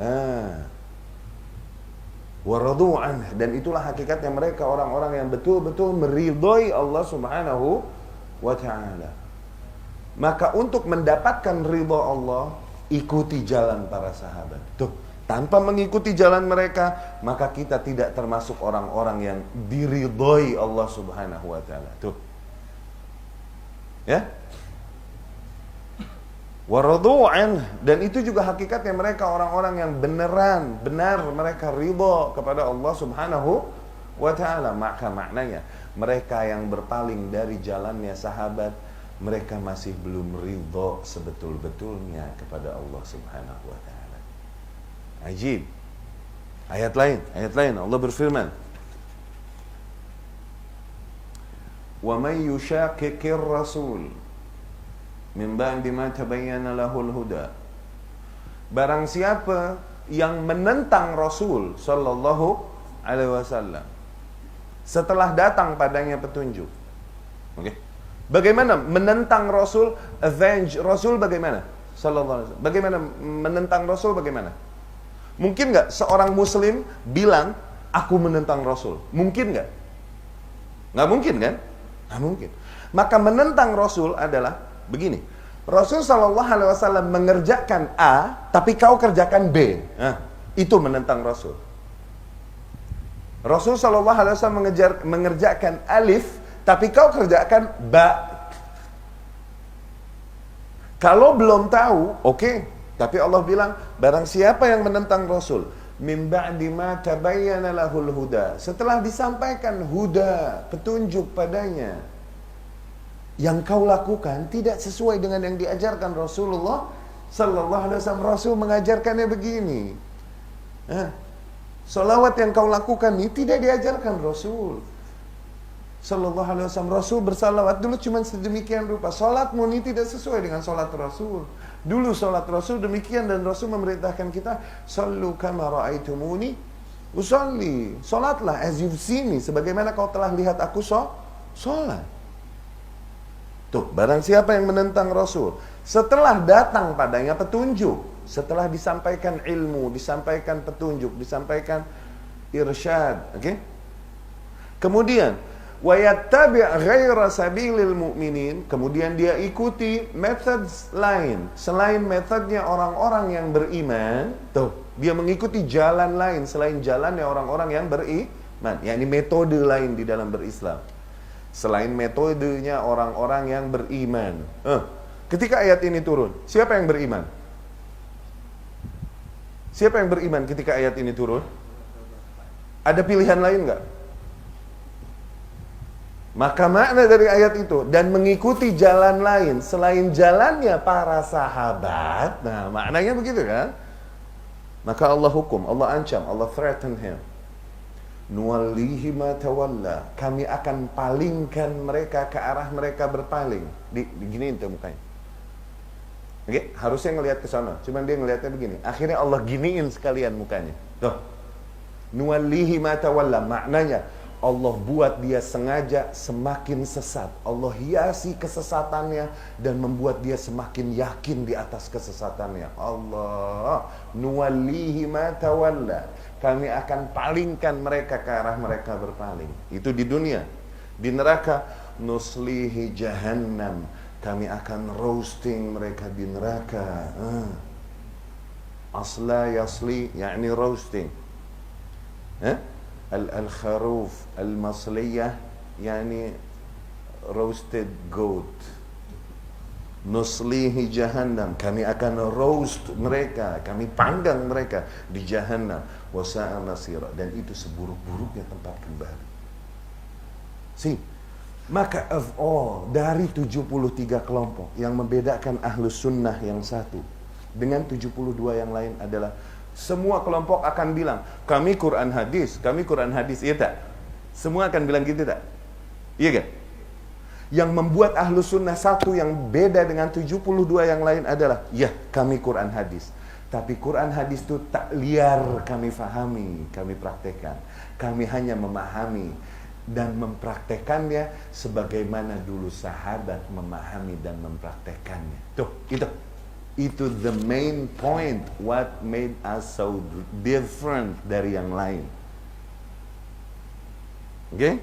Wa radu anhu, dan itulah hakikatnya mereka orang-orang yang betul-betul meridhoi Allah Subhanahu wa ta'ala. Maka untuk mendapatkan ridha Allah, ikuti jalan para sahabat. Tuh, tanpa mengikuti jalan mereka, maka kita tidak termasuk orang-orang yang diridhoi Allah Subhanahu wa ta'ala. Tuh. Ya? Waradu'an, dan itu juga hakikatnya mereka orang-orang yang benar mereka ridha kepada Allah Subhanahu wa ta'ala. Maka maknanya mereka yang berpaling dari jalannya sahabat, mereka masih belum ridha sebetul-betulnya kepada Allah Subhanahu wa ta'ala. Ajib. Ayat lain Allah berfirman, "Wa may yushaqiqir rasul min ba'di ma tabayyana lahul huda." Barang siapa yang menentang Rasul sallallahu alaihi wasallam setelah datang padanya petunjuk. Oke. Bagaimana menentang Rasul? Avenge Rasul bagaimana? Sallallahu alaihi wasallam. Bagaimana menentang Rasul bagaimana? Mungkin nggak seorang muslim bilang aku menentang Rasul? Mungkin nggak? Nggak mungkin kan? Nggak mungkin. Maka menentang Rasul adalah begini. Rasul sallallahu alaihi wasallam mengerjakan A, tapi kau kerjakan B. Nah, itu menentang Rasul. Rasul sallallahu alaihi wasallam mengerjakan alif, tapi kau kerjakan ba. Kalau belum tahu, oke. Tapi Allah bilang, barang siapa yang menentang Rasul, min ba'di ma tabayyana lahul huda, setelah disampaikan huda, petunjuk padanya, yang kau lakukan tidak sesuai dengan yang diajarkan Rasulullah sallallahu alaihi wasallam. Rasul mengajarkannya begini. Salawat yang kau lakukan ini tidak diajarkan Rasul sallallahu alaihi wasallam. Rasul bersalawat dulu cuma sedemikian rupa. Salatmu ini tidak sesuai dengan salat Rasul. Dulu salat Rasul demikian, dan Rasul memerintahkan kita, sallu kama ra'aitumuni usalli. Salatlah as you've seen me, sebagaimana kau telah lihat aku salat. Tuh, barang siapa yang menentang Rasul setelah datang padanya petunjuk, setelah disampaikan ilmu, disampaikan petunjuk, disampaikan irsyad, oke? Kemudian wa yattabi' ghaira sabilil mu'minin, kemudian dia ikuti metode lain selain metodenya orang-orang yang beriman. Tuh, dia mengikuti jalan lain selain jalannya orang-orang yang beriman, yakni metode lain di dalam berislam selain metodenya orang-orang yang beriman. Ketika ayat ini turun, siapa yang beriman? Siapa yang beriman ketika ayat ini turun? Ada pilihan lain nggak? Maka makna dari ayat itu, dan mengikuti jalan lain selain jalannya para sahabat. Nah, maknanya begitu kan? Maka Allah hukum, Allah ancam, Allah threaten him. Nuwallihi ma tawalla, kami akan palingkan mereka ke arah mereka berpaling. Diginiin tuh mukanya. Oke, harusnya ngelihat ke sana, cuman dia ngelihatnya begini. Akhirnya Allah giniin sekalian mukanya. Tuh. Nuwallihi ma tawalla, maknanya Allah buat dia sengaja semakin sesat. Allah hiasi kesesatannya dan membuat dia semakin yakin di atas kesesatannya. Allah, nuwallihi ma tawalla, kami akan palingkan mereka ke arah mereka berpaling. Itu di dunia. Di neraka, nuslihi jahannam, kami akan roasting mereka di neraka. Asla yasli, yakni roasting. al-kharuf al-masliyah, yani roasted goat. Nuslihi jahannam, kami akan roast mereka, kami panggang mereka di jahannam. Wasa'a masira, dan itu seburuk-buruknya tempat kembali. Maka of all dari 73 kelompok yang membedakan ahlus sunnah yang satu dengan 72 yang lain adalah semua kelompok akan bilang kami Quran hadis, iya tak? Semua akan bilang gitu tak? Iya gak? Yang membuat ahlus sunnah satu yang beda dengan 72 yang lain adalah, ya kami Quran hadis. Tapi Quran hadis itu tak liar kami fahami, kami praktekkan. Kami hanya memahami dan mempraktekannya sebagaimana dulu sahabat memahami dan mempraktekannya. Tuh, itu the main point, what made us so different dari yang lain. Oke? Okay?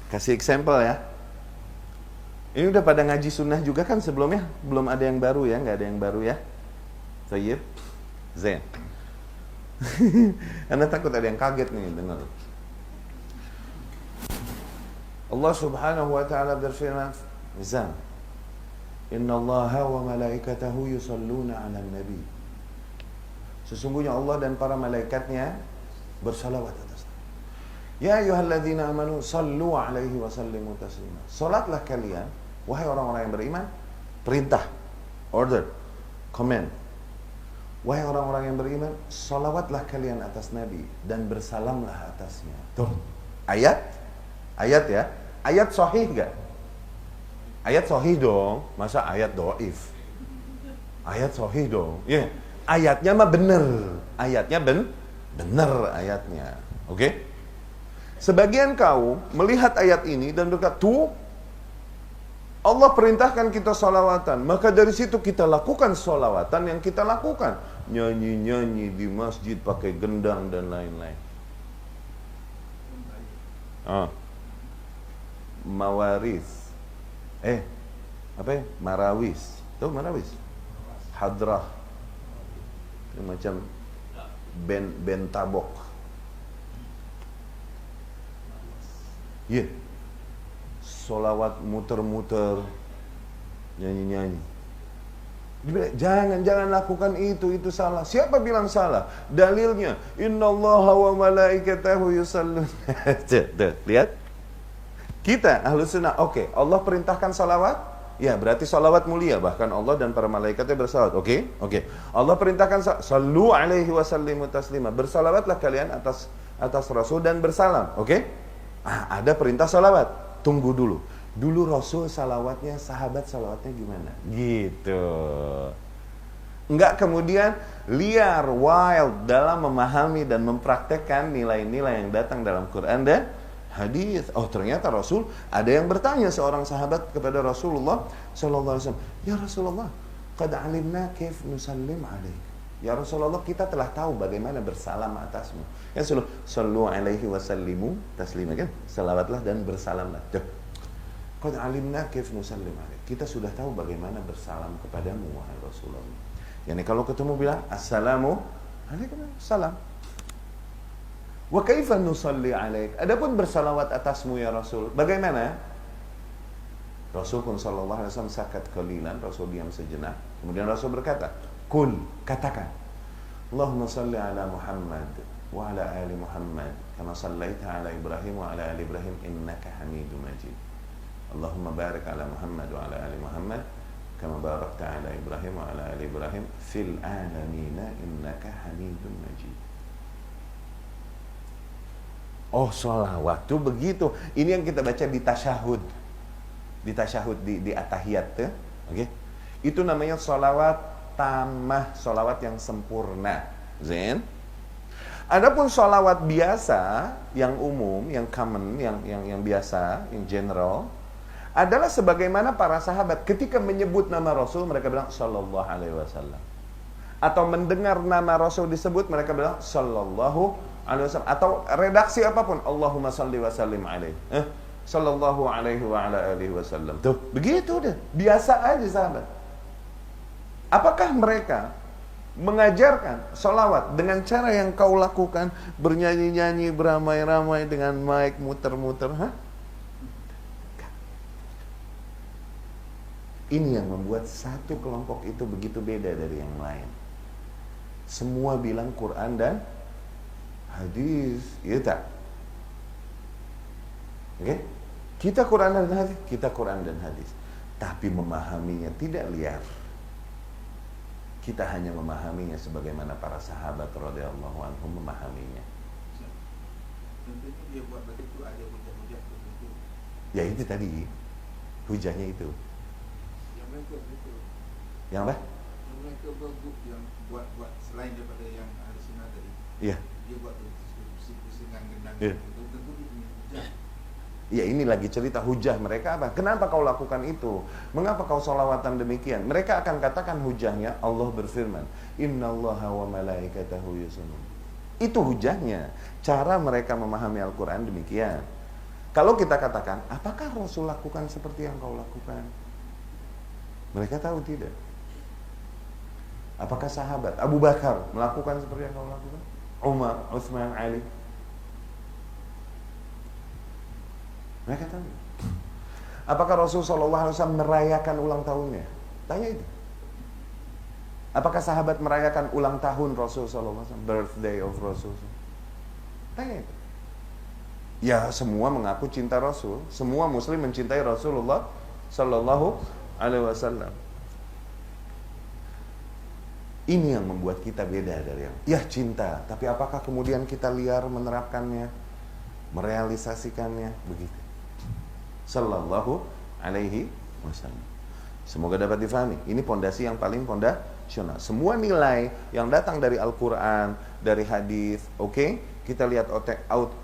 Kasih example ya. Ini udah pada ngaji sunnah juga kan sebelumnya? Belum ada yang baru ya? Nggak ada yang baru ya? Tayyib? Zain. Anda takut ada yang kaget nih dengar. Allah subhanahu wa ta'ala berfirman, Zan, Inna allaha wa malaikatahu yusalluna ala nabi. Sesungguhnya Allah dan para malaikatnya bersalawat atas. Ya ayyuhalladzina amanu sallu alaihi wa sallimu taslima. Salatlah kalian, wahai orang-orang yang beriman, perintah, order, command. Wahai orang-orang yang beriman, salawatlah kalian atas Nabi dan bersalamlah atasnya. Tuh, ayat ya. Ayat sahih gak? Ayat sahih dong. Masa ayat doif? Ayat sahih dong. Ya, yeah. Ayatnya mah bener. Ayatnya bener ayatnya. Oke? Okay? Sebagian kaum melihat ayat ini dan berkata, tuh, Allah perintahkan kita salawatan, maka dari situ kita lakukan salawatan yang kita lakukan. Nyanyi-nyanyi di masjid pakai gendang dan lain-lain. Mawaris. Apa ya? Marawis. Tahu marawis? Hadrah. Ini macam bentabok. Ya. Solawat muter-muter, nyanyi-nyanyi. Jangan lakukan itu salah. Siapa bilang salah? Dalilnya, innallaha wa malaikatahu yusallun. Lihat. Kita ahlus sunnah, oke, Allah perintahkan salawat, ya berarti salawat mulia, bahkan Allah dan para malaikatnya bersalawat. Oke. Allah perintahkan sallu alaihi wa sallimu taslima. Bersalawatlah kalian atas Rasul dan bersalam. Oke? Ada perintah salawat. Tunggu dulu. Dulu Rasul salawatnya, sahabat salawatnya gimana? Gitu. Enggak kemudian liar, wild dalam memahami dan mempraktekkan nilai-nilai yang datang dalam Quran dan hadis. Oh, ternyata Rasul, ada yang bertanya seorang sahabat kepada Rasulullah sallallahu alaihi wasallam, "Ya Rasulullah, qad alimna kaif nusallim alaik." Ya Rasulullah, kita telah tahu bagaimana bersalam atasmu. Ya Rasulullah, sallu alaihi wasallimu taslima, kan? Salawatlah dan bersalamlah. Qad alimna kaif nusallim alaik. Kita sudah tahu bagaimana bersalam kepadamu, wahai Rasulullah. Yani kalau ketemu bilang assalamu alaikum salam. Wa kaifa nusalli alaik. Adapun bersalawat atasmu ya Rasul, bagaimana? Rasul pun sallallahu alaihi wasallam sakat qalilan, Rasul diam sejenak. Kemudian Rasul berkata, "Qul," katakan, "Allahumma salli ala Muhammad wa ala ali Muhammad kama sallaita ala Ibrahim wa ala ali Ibrahim innaka Hamidum Majid. Allahumma barik ala Muhammad wa ala ali Muhammad kama barakta ala Ibrahim wa ala ali Ibrahim fil alamin innaka Hamidum Majid." Oh, sholawat tuh begitu. Ini yang kita baca di tasyahud. Di atahiyat tuh. Oke. Itu namanya sholawat tamah, sholawat yang sempurna. Zain. Adapun sholawat biasa, yang umum, yang common, yang biasa, yang general, adalah sebagaimana para sahabat ketika menyebut nama Rasul, mereka bilang sallallahu alaihi wasallam. Atau mendengar nama Rasul disebut, mereka bilang sallallahu alaihi wasallam. Atau redaksi apapun, Allahumma salli wa sallim alaihi. Sallallahu alaihi wa ala alihi wasallam. Tuh, begitu deh. Biasa aja sahabat. Apakah mereka mengajarkan sholawat dengan cara yang kau lakukan, bernyanyi-nyanyi, beramai-ramai dengan mic, muter-muter. Ini yang membuat satu kelompok itu begitu beda dari yang lain. Semua bilang Quran dan hadis, iya tak? Oke? Kita Quran dan hadis, kita Quran dan hadis. Tapi memahaminya tidak liar. Kita hanya memahaminya sebagaimana para sahabat radhiyallahu anhum memahaminya. Tentunya dia buat begitu ada hujah-hujah tertentu. Ya itu tadi, hujahnya itu. Yang mereka begitu. Yang apa? Yang mereka yang buat selain daripada yang ahli sunnah tadi. Iya. Dia buat pusingan genang. Iya. Tentu dia punya hujah. Ya ini lagi cerita hujah mereka apa? Kenapa kau lakukan itu? Mengapa kau sholawatan demikian? Mereka akan katakan hujahnya, Allah berfirman, Innallaha wa malaikatahu yusallun. Itu hujahnya. Cara mereka memahami Al-Quran demikian. Kalau kita katakan, apakah Rasul lakukan seperti yang kau lakukan? Mereka tahu tidak. Apakah sahabat Abu Bakar melakukan seperti yang kau lakukan? Umar, Utsman, Ali. Mereka tahu. Apakah Rasul SAW merayakan ulang tahunnya? Tanya itu. Apakah sahabat merayakan ulang tahun Rasul SAW? Birthday of Rasul? Tanya itu. Ya semua mengaku cinta Rasul. Semua Muslim mencintai Rasulullah Sallallahu Alaihi Wasallam. Ini yang membuat kita beda dari yang ya cinta. Tapi apakah kemudian kita liar menerapkannya, merealisasikannya? Begitu. Sallallahu alaihi wasallam. Semoga dapat difahami. Ini pondasi yang paling fondasional. Semua nilai yang datang dari Al-Quran, dari hadis, oke? Kita lihat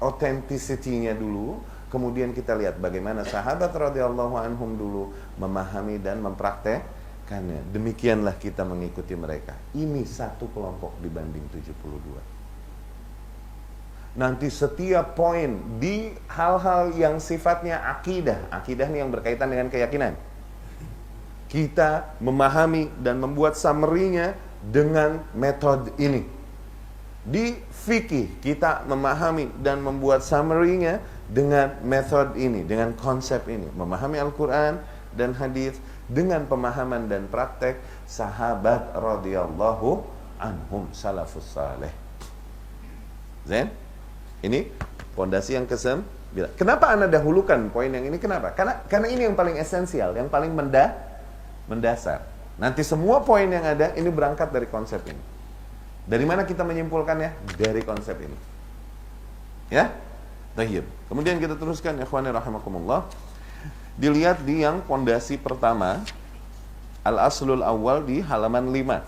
authenticity-nya dulu. Kemudian kita lihat bagaimana sahabat radhiyallahu anhum dulu memahami dan mempraktekkannya. Demikianlah kita mengikuti mereka. Ini satu kelompok dibanding 72. Nanti setiap poin di hal-hal yang sifatnya akidah ini yang berkaitan dengan keyakinan, kita memahami dan membuat summary-nya dengan metode ini. Di fikih kita memahami dan membuat summary-nya dengan metode ini, dengan konsep ini, memahami Al-Quran dan hadis dengan pemahaman dan praktek sahabat radhiyallahu anhum salafus saleh. Zain? Ini pondasi yang ke-9. Kenapa Anda dahulukan poin yang ini? Kenapa? Karena ini yang paling esensial, yang paling mendasar. Nanti semua poin yang ada ini berangkat dari konsep ini. Dari mana kita menyimpulkannya? Dari konsep ini. Ya? Tayyib. Kemudian kita teruskan, ikhwani rahimakumullah. Dilihat di yang pondasi pertama, Al-Aslul Awal di halaman 5.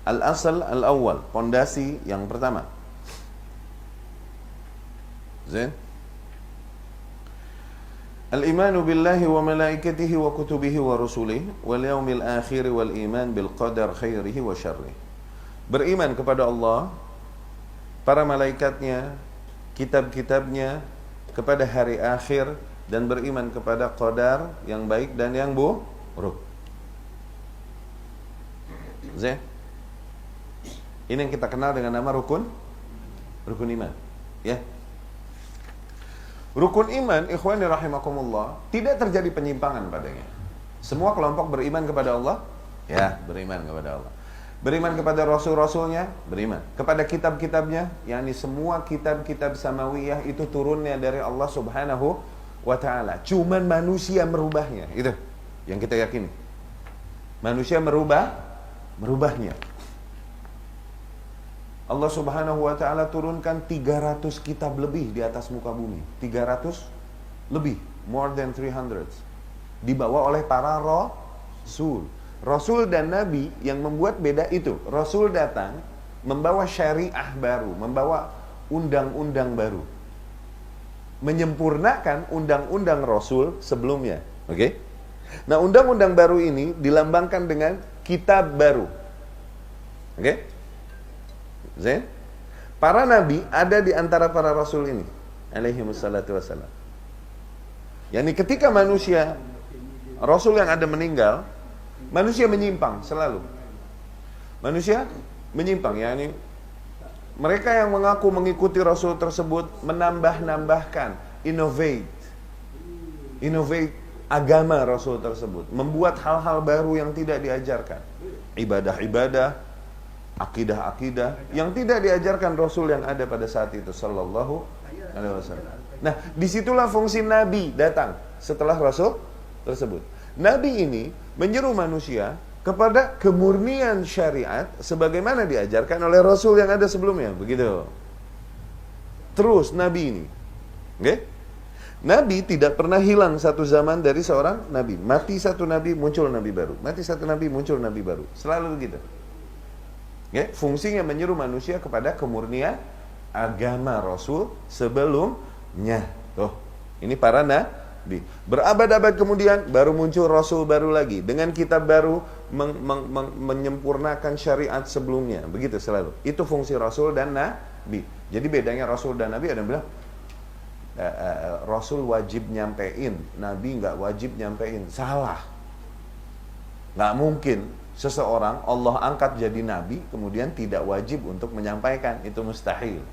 Al-asal al-awwal, pondasi yang pertama. Zain? Al-imanu billahi wa malaikatihi wa kutubihi wa rusulihi wal yaumil akhir wal iman bil qadar khairihi wa syarrihi. Beriman kepada Allah, para malaikatnya, kitab-kitabnya, kepada hari akhir, dan beriman kepada qadar yang baik dan yang buruk. Zain? Ini yang kita kenal dengan nama rukun iman, ya. Rukun iman, ikhwani rahimakumullah, tidak terjadi penyimpangan padanya. Semua kelompok beriman kepada Allah, ya, beriman kepada Allah. Beriman kepada rasul-rasulnya, beriman. Kepada kitab-kitabnya, yakni semua kitab-kitab samawiyah itu turunnya dari Allah Subhanahu wa taala. Cuman manusia merubahnya, itu yang kita yakini. Manusia merubahnya. Allah Subhanahu wa taala turunkan 300 kitab lebih di atas muka bumi. 300 lebih, more than 300. Dibawa oleh para rasul. Rasul dan nabi yang membuat beda itu. Rasul datang membawa syariah baru, membawa undang-undang baru. Menyempurnakan undang-undang Rasul sebelumnya. Oke? Nah, undang-undang baru ini dilambangkan dengan kitab baru. Oke? Zain? Para nabi ada di antara para rasul ini, alaihi wassalatu wassalam. Yani ketika manusia Rasul yang ada meninggal, manusia menyimpang selalu. Manusia menyimpang, yakni mereka yang mengaku mengikuti Rasul tersebut menambah-nambahkan, innovate agama Rasul tersebut, membuat hal-hal baru yang tidak diajarkan, ibadah-ibadah, akidah-akidah yang tidak diajarkan Rasul yang ada pada saat itu sallallahu alaihi wasallam. Nah, disitulah fungsi Nabi datang setelah Rasul tersebut. Nabi ini menyeru manusia kepada kemurnian syariat sebagaimana diajarkan oleh Rasul yang ada sebelumnya, begitu. Terus Nabi ini, okay? Nabi tidak pernah hilang satu zaman dari seorang Nabi. Mati satu Nabi, muncul Nabi baru. Mati satu Nabi, muncul Nabi baru. Selalu begitu. Okay? Fungsinya menyeru manusia kepada kemurnian agama Rasul sebelumnya. Tuh, ini para Nabi. Berabad-abad kemudian baru muncul Rasul baru lagi dengan kitab baru menyempurnakan syariat sebelumnya. Begitu selalu. Itu fungsi Rasul dan Nabi. Jadi bedanya Rasul dan Nabi, ada yang bilang Rasul wajib nyampein, Nabi nggak wajib nyampein. Salah. Nggak mungkin seseorang Allah angkat jadi Nabi kemudian tidak wajib untuk menyampaikan. Itu mustahil.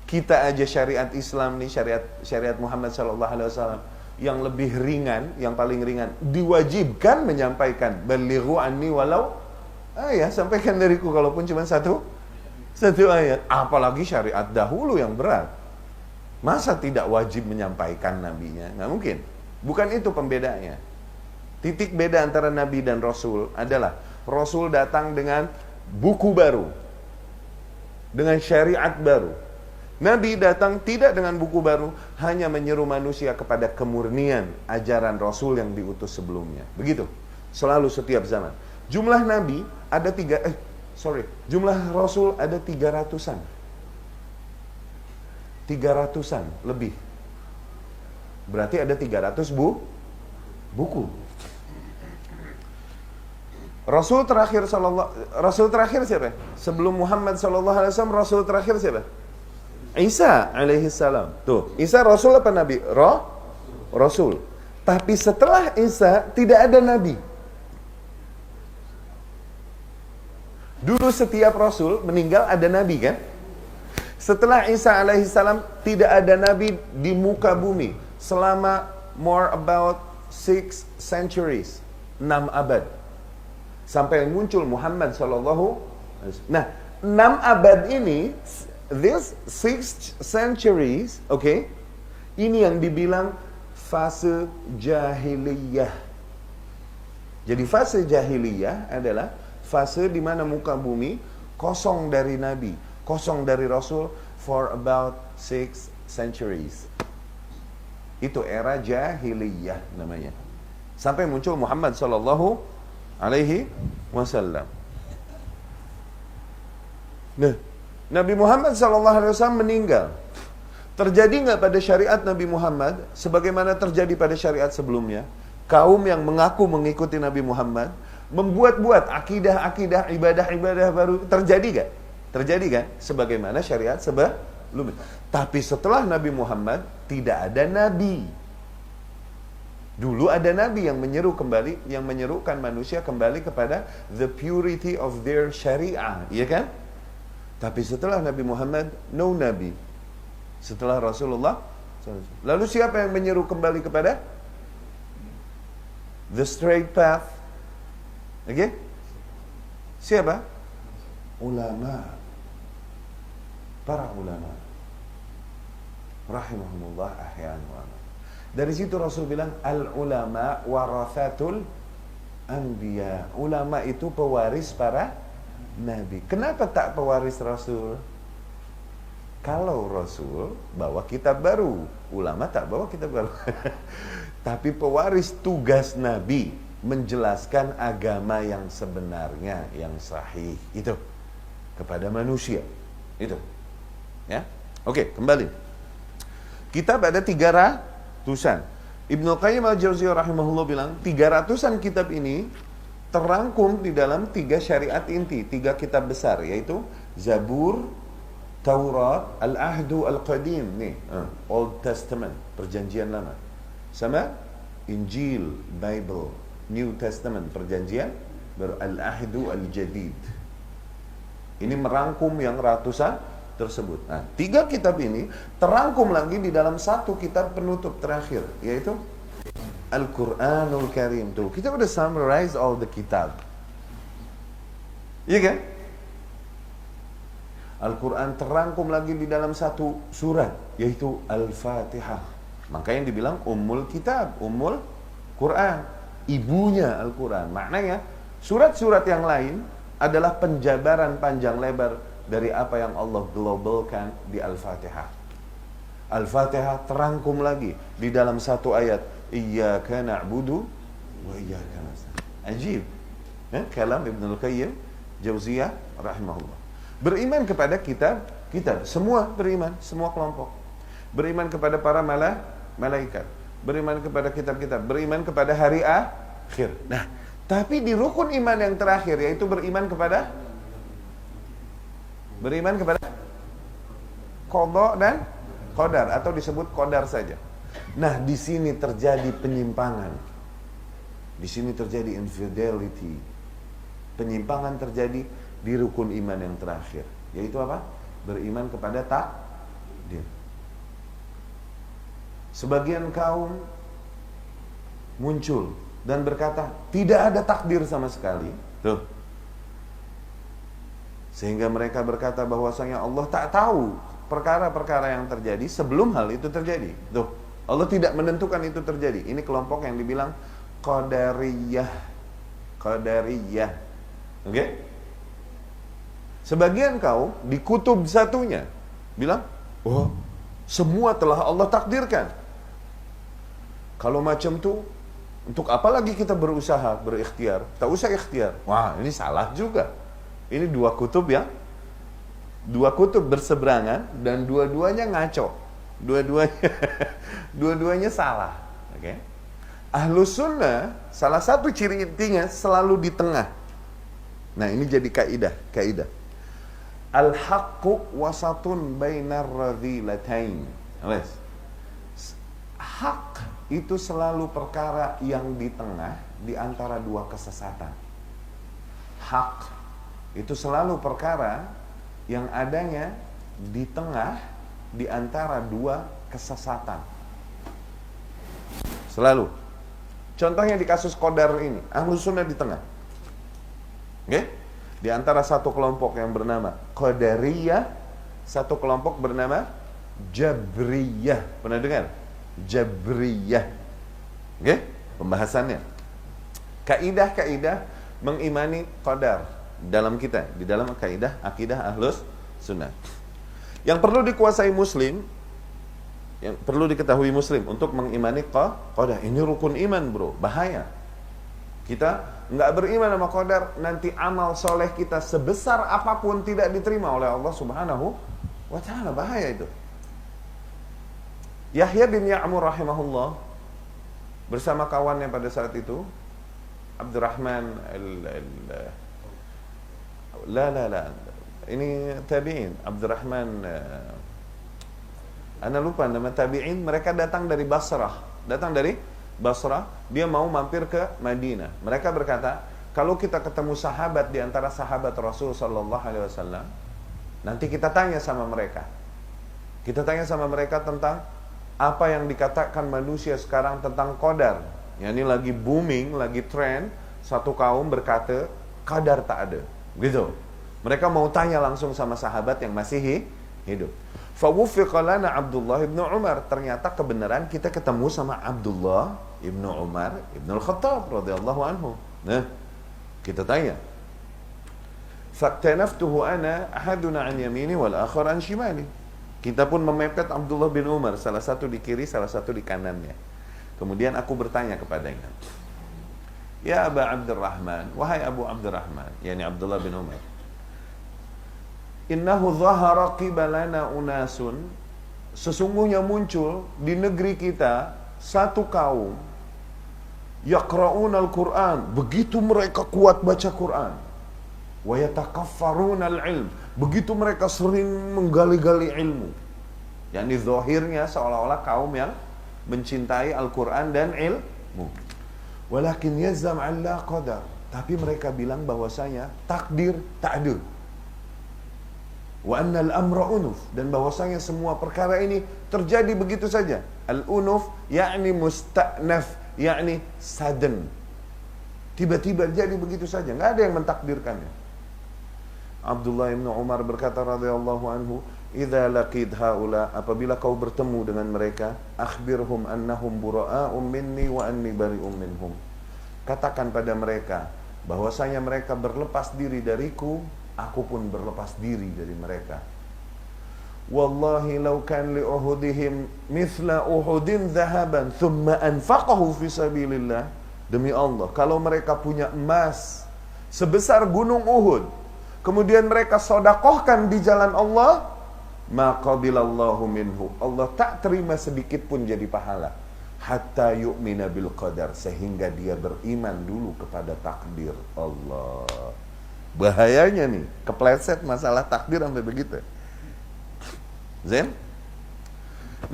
Kita aja syariat Islam nih, syariat Muhammad SAW yang lebih ringan, yang paling ringan, diwajibkan menyampaikan. Balighu anni walau ayat, sampaikan dariku kalaupun cuma satu ayat. Apalagi syariat dahulu yang berat. Masa tidak wajib menyampaikan nabinya? Nggak mungkin. Bukan itu pembedanya. Titik beda antara Nabi dan Rasul adalah Rasul datang dengan buku baru, dengan syariat baru. Nabi datang tidak dengan buku baru, hanya menyeru manusia kepada kemurnian ajaran Rasul yang diutus sebelumnya. Begitu. Selalu setiap zaman. Jumlah Nabi ada jumlah Rasul ada 300-an. 300-an lebih. Berarti ada 300 buku. Rasul terakhir siapa? Sebelum Muhammad sallallahu alaihi wasallam, Rasul terakhir siapa? Isa alaihi salam. Tuh, Isa Rasul apa Nabi? Rasul. Tapi setelah Isa tidak ada Nabi. Dulu setiap Rasul meninggal ada Nabi kan? Setelah Isa alaihi salam tidak ada Nabi di muka bumi selama more about 6 centuries, 6 abad. Sampai muncul Muhammad sallallahu alaihi wasallam. Nah, 6 abad ini, this 6 centuries, okay, ini yang dibilang fase jahiliyah. Jadi fase jahiliyah adalah fase di mana muka bumi kosong dari Nabi, kosong dari Rasul for about 6 centuries. Itu era jahiliyah namanya. Sampai muncul Muhammad sallallahu alaihi wasallam. Nah, Nabi Muhammad sallallahu alaihi wasallam meninggal. Terjadi nggak pada syariat Nabi Muhammad sebagaimana terjadi pada syariat sebelumnya? Kaum yang mengaku mengikuti Nabi Muhammad membuat-buat akidah-akidah, ibadah-ibadah baru. Terjadi nggak? Terjadi kan? Sebagaimana syariat sebelumnya. Tapi setelah Nabi Muhammad tidak ada Nabi. Dulu ada Nabi yang menyerukan manusia kembali kepada the purity of their syariah, iya kan? Tapi setelah Nabi Muhammad, no Nabi. Setelah Rasulullah, lalu siapa yang menyeru kembali kepada the straight path? Okay? Siapa? Ulama. Para ulama. Rahimahumullah ahyan wa aman. Dari situ Rasul bilang al-ulama warathatul anbiya. Ulama itu pewaris para nabi. Kenapa tak pewaris Rasul? Kalau Rasul bawa kitab baru, ulama tak bawa kitab baru. Tapi pewaris tugas nabi menjelaskan agama yang sebenarnya, yang sahih itu kepada manusia. Itu. Ya. Oke, kembali. Kitab ada 300-an. Ibnu Qayyim al-Jauziyah rahimahullah bilang 300-an kitab ini terangkum di dalam 3 syariat inti, 3 kitab besar, yaitu Zabur, Taurat, Al-Ahdu Al-Qadim nih, Old Testament, perjanjian lama, sama Injil, Bible, New Testament, perjanjian baru, Al-Ahdu Al-Jadid. Ini merangkum yang ratusan tersebut. Nah, 3 kitab ini terangkum lagi di dalam satu kitab penutup terakhir, yaitu Al-Quranul Karim. Tuh, kita udah summarize all the kitab. Iya kan? Al-Quran terangkum lagi di dalam satu surat, yaitu Al-Fatihah. Maka yang dibilang Ummul Kitab, Ummul Quran, ibunya Al-Quran. Maknanya surat-surat yang lain adalah penjabaran panjang lebar dari apa yang Allah globalkan di Al-Fatihah. Al-Fatihah terangkum lagi di dalam satu ayat, Iyyaka na'budu wa iyyaka nasta'in. Ajib. Kalam Ibnul Qayyim Jauziyah rahimahullah. Beriman kepada kitab, semua beriman, semua kelompok. Beriman kepada para malaikat, beriman kepada kitab-kitab, beriman kepada hari akhir. Nah, tapi di rukun iman yang terakhir, yaitu beriman kepada qada dan qadar, atau disebut qadar saja. Nah, di sini terjadi penyimpangan. Di sini terjadi infidelity. Penyimpangan terjadi di rukun iman yang terakhir, yaitu apa? Beriman kepada takdir. Sebagian kaum muncul dan berkata, tidak ada takdir sama sekali. Tuh. Sehingga mereka berkata bahwasanya Allah tak tahu perkara-perkara yang terjadi sebelum hal itu terjadi. Tuh, Allah tidak menentukan itu terjadi. Ini kelompok yang dibilang Qadariyah. Oke? Sebagian kaum di kutub satunya bilang, oh, semua telah Allah takdirkan. Kalau macam tuh, untuk apa lagi kita berusaha, berikhtiar? Tak usah ikhtiar. Wah, ini salah juga. Ini dua kutub berseberangan dan dua-duanya ngaco. Dua-duanya salah. Oke? Ahlus sunnah, salah satu ciri intinya selalu di tengah. Nah, ini jadi kaidah. Al-haqqu wasatun bainar radhilatain. Hak itu selalu perkara yang di tengah di antara dua kesesatan. Hak itu selalu perkara yang adanya di tengah di antara dua kesesatan. Selalu. Contohnya di kasus Qadar ini, Ahlus Sunnah di tengah. Oke? Di antara satu kelompok yang bernama Qadariyah, satu kelompok bernama Jabriyah. Pernah dengar? Jabriyah. Oke? Pembahasannya. Kaidah-kaidah mengimani qadar dalam kita, di dalam kaidah akidah Ahlus Sunnah. Yang perlu dikuasai muslim, yang perlu diketahui muslim untuk mengimani qadar. Ini rukun iman, bro. Bahaya. Kita nggak beriman sama qadar, nanti amal soleh kita sebesar apapun tidak diterima oleh Allah Subhanahu wa ta'ala. Bahaya itu. Yahya bin Ya'mur rahimahullah bersama kawannya pada saat itu, Abdurrahman ini tabi'in, Abdurrahman, ana lupa nama tabi'in. Mereka datang dari Basrah, dia mau mampir ke Madinah. Mereka berkata, kalau kita ketemu sahabat di antara sahabat Rasul sallallahu alaihi wasallam, nanti kita tanya sama mereka. Kita tanya sama mereka tentang apa yang dikatakan manusia sekarang tentang qadar. Ya, ini lagi booming, lagi trend. Satu kaum berkata qadar tak ada. Gitu. Mereka mau tanya langsung sama sahabat yang masih hidup. Fawuffiqa lana Abdullah ibn Umar. Ternyata kebenaran kita ketemu sama Abdullah ibn Umar ibn al-Khattab radhiyallahu anhu. Nah, kita tanya. Faktanaftuhu ana ahaduna an yamini wal akhar an shimali. Kita pun memepet Abdullah bin Umar, salah satu di kiri, salah satu di kanannya. Kemudian aku bertanya kepadanya, ya Aba Abdurrahman, wahai Abu Abdurrahman, yakni Abdullah bin Umar, innahu dhahara qibalana unasun, sesungguhnya muncul di negeri kita satu kaum, yaqra'una al-Quran, begitu mereka kuat baca Quran, wa yatakaffaruna al-ilm, begitu mereka sering menggali-gali ilmu. Yakni zahirnya seolah-olah kaum yang mencintai Al-Quran dan untukmu. Walakin yazam alla qadar. Tapi mereka bilang bahwasanya takdir tak ada. Wa annal amra unuf, dan bahwasanya semua perkara ini terjadi begitu saja. Al-unuf yakni musta'naf, yakni sudden. Tiba-tiba jadi begitu saja, nggak ada yang mentakdirkannya. Abdullah bin Umar berkata radhiyallahu anhu, "Idza laqid haula," apabila kau bertemu dengan mereka, akhbirhum annahum bura'a'um minni wa anni bari'um minhum. Katakan pada mereka bahwasanya mereka berlepas diri dariku, aku pun berlepas diri dari mereka. Wallahi law kan li uhudihim mithla uhudin dhahaban thumma anfaqahu fi sabilillah. Demi Allah, kalau mereka punya emas sebesar gunung Uhud, kemudian mereka sodakohkan di jalan Allah, maqabilallahu minhu, Allah tak terima sedikit pun jadi pahala. Hatta yu'mina bil qadar, sehingga dia beriman dulu kepada takdir Allah. Bahayanya nih, kepleset masalah takdir sampai begitu. Zen?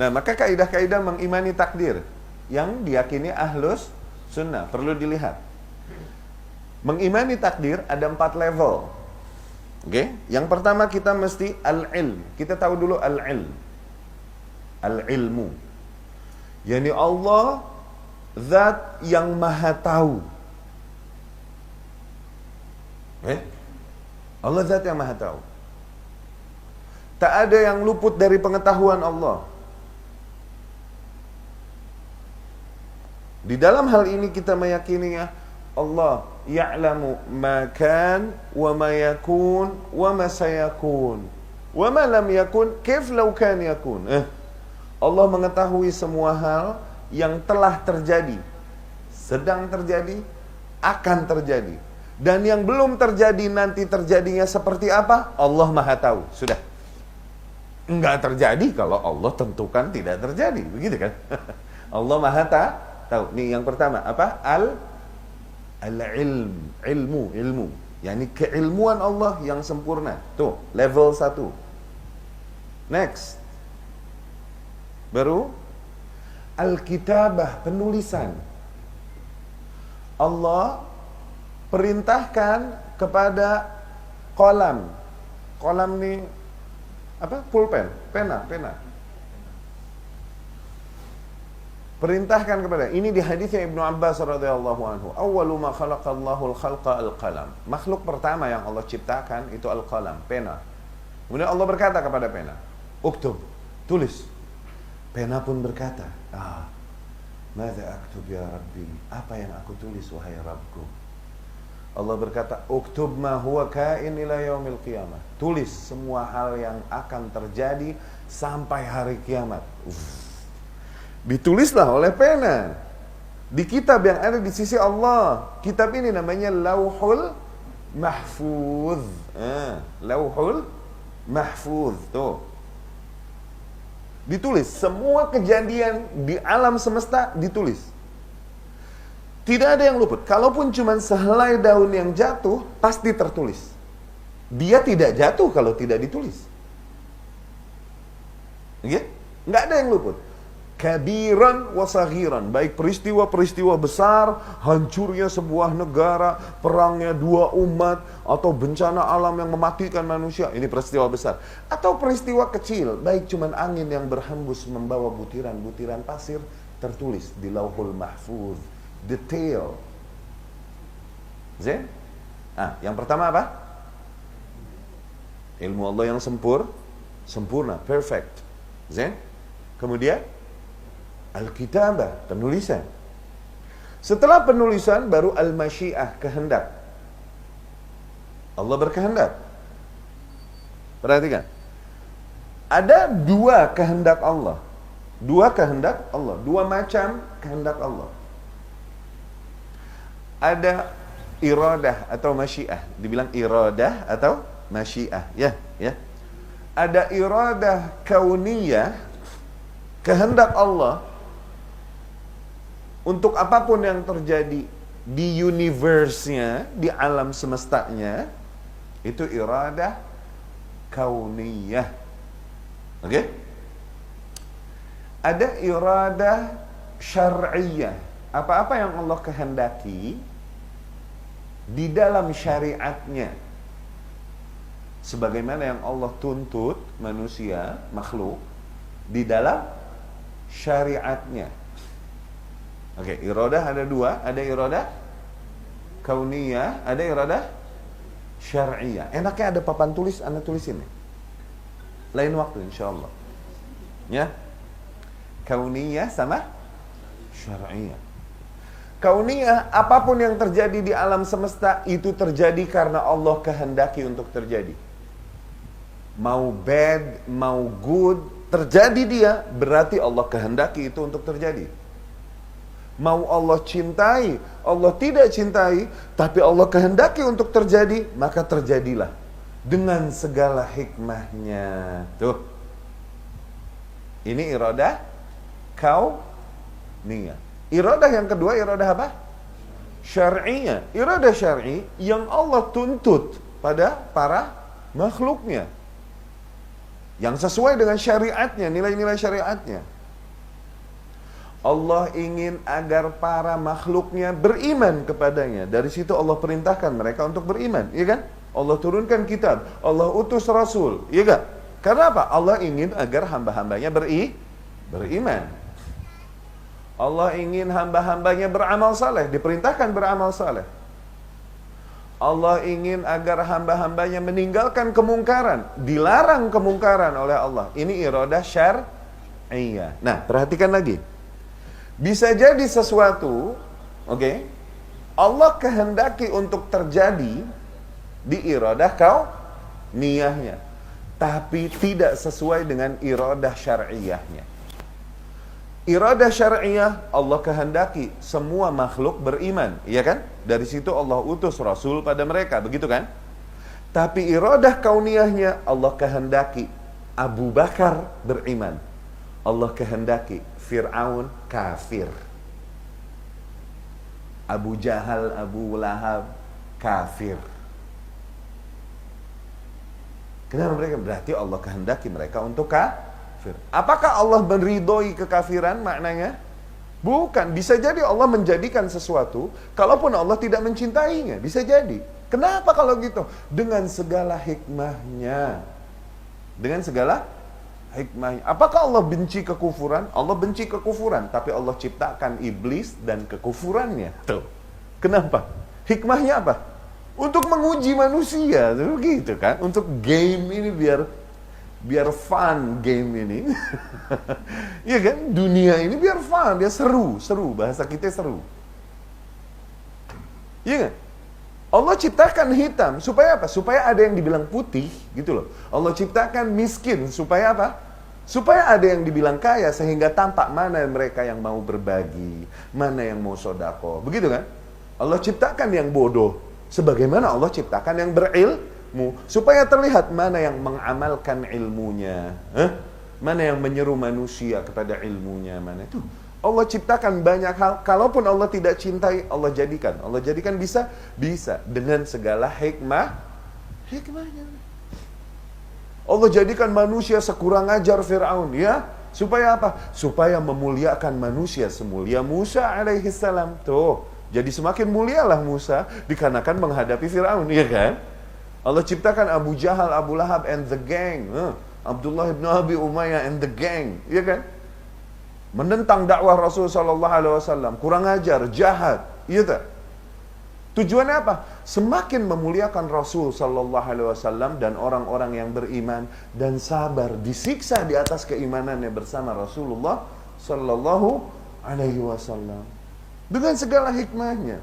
Nah, maka kaidah-kaidah mengimani takdir yang diyakini ahlus sunnah perlu dilihat. Mengimani takdir ada 4 level. Oke? Yang pertama kita mesti al-ilm. Kita tahu dulu al-ilm. Al-ilmu. Yani Allah zat yang maha tahu. Allah zat yang maha tahu. Tak ada yang luput dari pengetahuan Allah. Di dalam hal ini kita meyakininya Allah ya'lamu ma kan wa ma yakun wa ma sayakun wa ma lam yakun kaif law kan yakun. Allah mengetahui semua hal yang telah terjadi, sedang terjadi, akan terjadi, dan yang belum terjadi nanti terjadinya seperti apa, Allah maha tahu. Sudah. Enggak terjadi kalau Allah tentukan tidak terjadi, begitu kan? Allah maha tahu. Nih yang pertama apa? Ilmu. Yani keilmuan Allah yang sempurna. Tuh, level 1. Next. Baru al-kitabah, penulisan. Allah perintahkan kepada qalam. Qalam nih apa? Pulpen, pena. Perintahkan kepada. Ini di hadisnya Ibnu Abbas radhiyallahu anhu. Awwalu ma khalaqallahu al-khalqa al-qalam. Makhluk pertama yang Allah ciptakan itu al-qalam, pena. Kemudian Allah berkata kepada pena, "Uktub," tulis. Pena pun berkata, "Madza aktub ya Rabbi?" Apa yang aku tulis wahai Rabbku? Allah berkata, "Uktub ma huwa kain ila yaumil qiyamah." Tulis semua hal yang akan terjadi sampai hari kiamat. Ditulislah oleh pena di kitab yang ada di sisi Allah. Kitab ini namanya Lauhul Mahfuz. Lauhul Mahfuz. Tuh. Ditulis semua kejadian di alam semesta, ditulis. Tidak ada yang luput. Kalaupun cuma sehelai daun yang jatuh, pasti tertulis. Dia tidak jatuh kalau tidak ditulis. Oke? Nggak ada yang luput. Kabiran wa saghiran, baik peristiwa-peristiwa besar, hancurnya sebuah negara, perangnya 2 umat, atau bencana alam yang mematikan manusia, ini peristiwa besar. Atau peristiwa kecil, baik cuman angin yang berhembus membawa butiran-butiran pasir, tertulis di Lauhul Mahfuz, detail. Zain? Yang pertama apa? Ilmu Allah yang sempurna, perfect. Zain? Kemudian al-kitabah, penulisan. Setelah penulisan baru al-masyiah, kehendak. Allah berkehendak. Perhatikan. Ada 2 kehendak Allah. 2 kehendak Allah, 2 macam kehendak Allah. Ada iradah atau masyiah. Dibilang iradah atau masyiah, ya. Ada iradah kauniyah, kehendak Allah untuk apapun yang terjadi di universe-nya, di alam semestanya, itu iradah kauniyah. Oke? Ada iradah syar'iyah. Apa-apa yang Allah kehendaki di dalam syariatnya, sebagaimana yang Allah tuntut manusia, makhluk, di dalam syariatnya. Oke, iradah ada dua, ada iradah kauniyah, ada iradah syar'iyah. Enaknya ada papan tulis, Anda tulis ini. Lain waktu insyaallah. Ya. Kauniyah sama syar'iyah. Kauniyah, apapun yang terjadi di alam semesta itu terjadi karena Allah kehendaki untuk terjadi. Mau bad, mau good, terjadi dia, berarti Allah kehendaki itu untuk terjadi. Mau Allah cintai, Allah tidak cintai, tapi Allah kehendaki untuk terjadi, maka terjadilah. Dengan segala hikmahnya. Tuh. Ini iradah kauniyah. Iradah yang kedua, iradah apa? Syar'iyah. Iradah syar'i yang Allah tuntut pada para makhluknya. Yang sesuai dengan syariatnya, nilai-nilai syariatnya. Allah ingin agar para makhluknya beriman kepadanya. Dari situ Allah perintahkan mereka untuk beriman, iya kan? Allah turunkan kitab, Allah utus rasul, iya kan? Karena apa? Allah ingin agar hamba-hambanya beriman. Allah ingin hamba-hambanya beramal saleh, diperintahkan beramal saleh. Allah ingin agar hamba-hambanya meninggalkan kemungkaran, dilarang kemungkaran oleh Allah. Ini iradah syar'iyah. Nah, perhatikan lagi. Bisa jadi sesuatu, oke, Allah kehendaki untuk terjadi di iradah kauniyahnya, tapi tidak sesuai dengan iradah syar'iyahnya. Iradah syar'iyah, Allah kehendaki semua makhluk beriman, iya kan? Dari situ Allah utus Rasul pada mereka, begitu kan? Tapi iradah kauniyahnya, Allah kehendaki Abu Bakar beriman. Allah kehendaki Fir'aun kafir. Abu Jahal, Abu Lahab kafir. Kenapa mereka? Berarti Allah kehendaki mereka untuk kafir. Apakah Allah meridhoi kekafiran maknanya? Bukan. Bisa jadi Allah menjadikan sesuatu, kalaupun Allah tidak mencintainya. Bisa jadi. Kenapa kalau gitu? Dengan segala hikmahnya. Dengan segala hikmahnya. Apakah Allah benci kekufuran? Allah benci kekufuran. Tapi Allah ciptakan iblis dan kekufurannya. Tuh. Kenapa? Hikmahnya apa? Untuk menguji manusia. Tuh, gitu kan? Untuk game ini biar fun game ini. Iya kan? Dunia ini biar fun, dia seru, bahasa kita seru. Iya kan? Allah ciptakan hitam supaya apa? Supaya ada yang dibilang putih, gitu loh. Allah ciptakan miskin supaya apa? Supaya ada yang dibilang kaya sehingga tampak mana mereka yang mau berbagi, mana yang mau sodako. Begitu kan? Allah ciptakan yang bodoh sebagaimana Allah ciptakan yang berilmu, supaya terlihat mana yang mengamalkan ilmunya, mana yang menyeru manusia kepada ilmunya, mana itu. Allah ciptakan banyak hal. Kalaupun Allah tidak cintai, Allah jadikan bisa dengan segala hikmahnya. Allah jadikan manusia sekurang ajar Fir'aun, ya, supaya apa? Supaya memuliakan manusia semulia Musa alaihissalam. Tuh, jadi semakin mulialah Musa dikarenakan menghadapi Fir'aun, ya kan? Allah ciptakan Abu Jahal, Abu Lahab and the gang, Abdullah ibn Abi Umayyah and the gang, ya kan? Menentang dakwah Rasul sallallahu alaihi wasallam, kurang ajar, jahat, iya tak? Tujuannya apa? Semakin memuliakan Rasul sallallahu alaihi wasallam dan orang-orang yang beriman dan sabar disiksa di atas keimanannya bersama Rasulullah sallallahu alaihi wasallam. Dengan segala hikmahnya.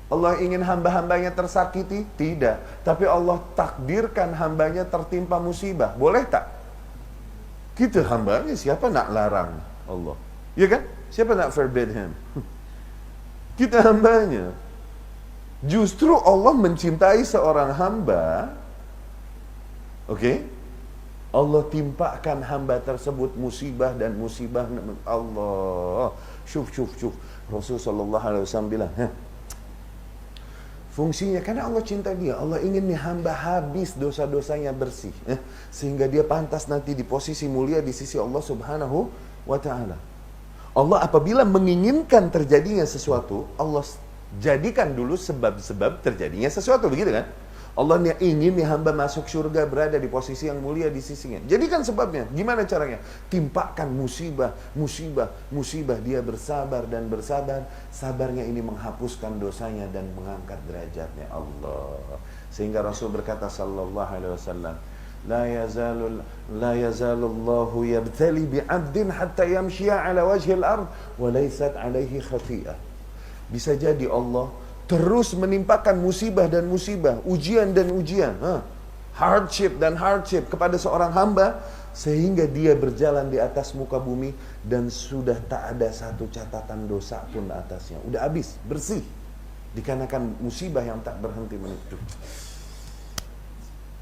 Allah ingin hamba-hambanya tersakiti? Tidak. Tapi Allah takdirkan hambanya tertimpa musibah. Boleh tak? Kita hambanya, siapa nak larang Allah? Ya kan? Siapa nak forbid him? Kita hambanya. Justru Allah mencintai seorang hamba. Oke? Allah timpakan hamba tersebut musibah dan musibah. Allah. Syuf. Rasul sallallahu alaihi wasallam bilang, fungsinya karena Allah cinta dia, Allah ingin nih hamba habis dosa-dosanya bersih, sehingga dia pantas nanti di posisi mulia di sisi Allah Subhanahu wa taala. Allah apabila menginginkan terjadinya sesuatu, Allah jadikan dulu sebab-sebab terjadinya sesuatu, begitu kan? Allah ingin nih hamba masuk surga, berada di posisi yang mulia di sisinya. Jadikan sebabnya. Gimana caranya? Timpakan musibah, musibah, musibah. Dia bersabar dan bersabar. Sabarnya ini menghapuskan dosanya dan mengangkat derajatnya Allah. Sehingga Rasul berkata sallallahu alaihi wasallam, La yazalullahu yabtali bi'abdin hatta yamshiya ala wajhil ard wa laysat alaihi khafi'ah. Bisa jadi Allah terus menimpakan musibah dan musibah, ujian dan ujian, hardship dan hardship kepada seorang hamba, sehingga dia berjalan di atas muka bumi dan sudah tak ada satu catatan dosa pun atasnya. Udah habis, bersih, dikarenakan musibah yang tak berhenti menipu.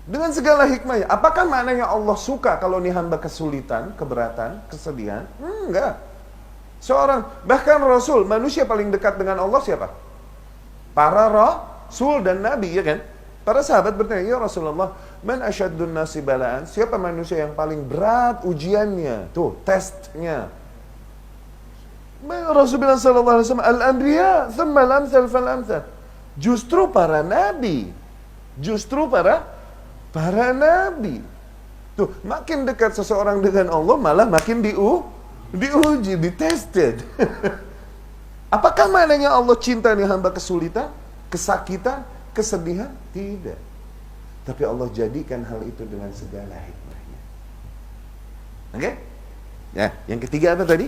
Dengan segala hikmahnya. Apakah maknanya Allah suka kalau nih hamba kesulitan, keberatan, kesedihan? Enggak. Bahkan Rasul, manusia paling dekat dengan Allah siapa? Para Rasul dan Nabi, ya kan? Para sahabat bertanya, ya Rasulullah, man asyaddun nasi balaan? Siapa manusia yang paling berat ujiannya? Tuh, testnya. Rasulullah SAW, al-anbiya, thumma al-amthal fal-amthal. Justru para Nabi. Justru para Nabi. Tuh, makin dekat seseorang dengan Allah, malah makin diuji, ditested. Apakah maknanya Allah cinta nih hamba kesulitan, kesakitan, kesedihan? Tidak. Tapi Allah jadikan hal itu dengan segala hikmahnya. Oke? Ya, yang ketiga apa tadi?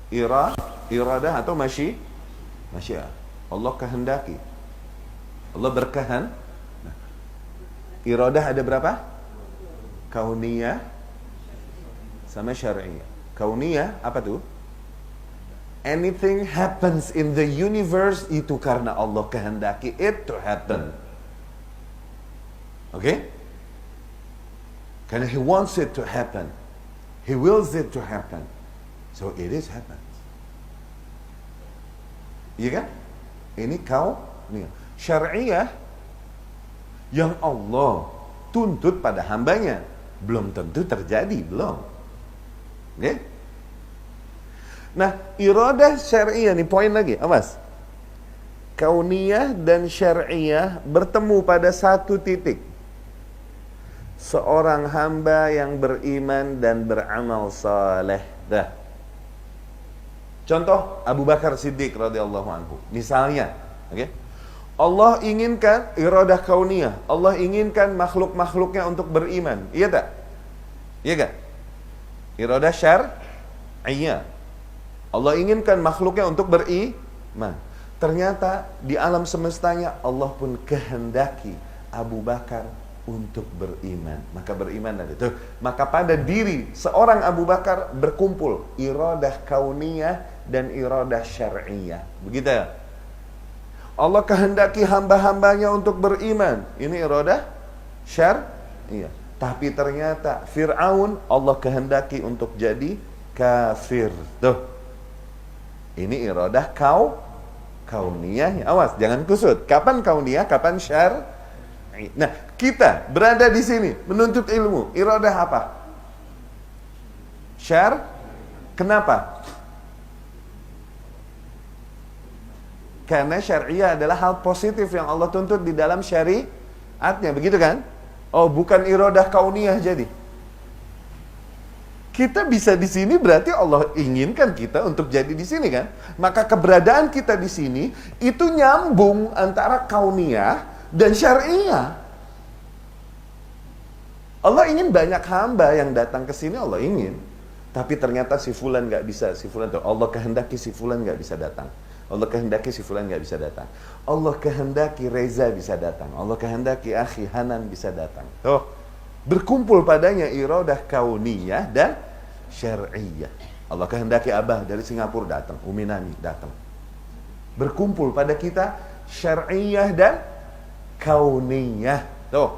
Iradah atau masyiah. Allah kehendaki. Allah berkehendak. Iradah ada berapa? Kauniyah sama syar'iyah. Kauniyah apa tuh? Anything happens in the universe itu karena Allah kehendaki it to happen. Okay? Karena He wants it to happen. He wills it to happen. So it is happens. Iya kan? Ini kauniyah. Syar'iyah yang Allah tuntut pada hambanya belum tentu terjadi, belum. Oke? Nah, iradah syariah nih poin lagi, awas. Kauniyah dan syariah bertemu pada satu titik. Seorang hamba yang beriman dan beramal saleh. Dah. Contoh Abu Bakar Siddiq radhiyallahu anhu. Misalnya, oke? Allah inginkan iradah kauniyah. Allah inginkan makhluk-makhluknya untuk beriman. Iya tak? Iya kan? Iradah syar'iyah. Allah inginkan makhluknya untuk beriman. Ternyata di alam semestanya Allah pun kehendaki Abu Bakar untuk beriman. Maka beriman ada tuh. Maka pada diri seorang Abu Bakar berkumpul iradah kauniyah dan iradah syar'iyah. Begitu ya? Allah kehendaki hamba-hambanya untuk beriman. Ini iradah syar'iyah. Tapi ternyata Fir'aun Allah kehendaki untuk jadi kafir. Tuh. Ini iradah kauniyah. Awas, jangan kusut. Kapan kauniyah, kapan syar'iyah. Nah, kita berada di sini menuntut ilmu. Iradah apa? Kenapa? Karena syariah adalah hal positif yang Allah tuntut di dalam syariatnya, begitu kan? Oh, bukan iradah kauniyah jadi. Kita bisa di sini berarti Allah inginkan kita untuk jadi di sini kan? Maka keberadaan kita di sini itu nyambung antara kauniyah dan syariah. Allah ingin banyak hamba yang datang ke sini, Allah ingin. Tapi ternyata si fulan nggak bisa, si fulan tuh Allah kehendaki si fulan nggak bisa datang. Allah kehendaki si fulan nggak bisa datang. Allah kehendaki Reza bisa datang. Allah kehendaki Akhi Hanan bisa datang. Tuh, berkumpul padanya iradah kauniyah dan syar'iyah. Allah kehendaki Abah dari Singapura datang, Umi Nani datang. Berkumpul pada kita syar'iyah dan kauniyah. Tuh.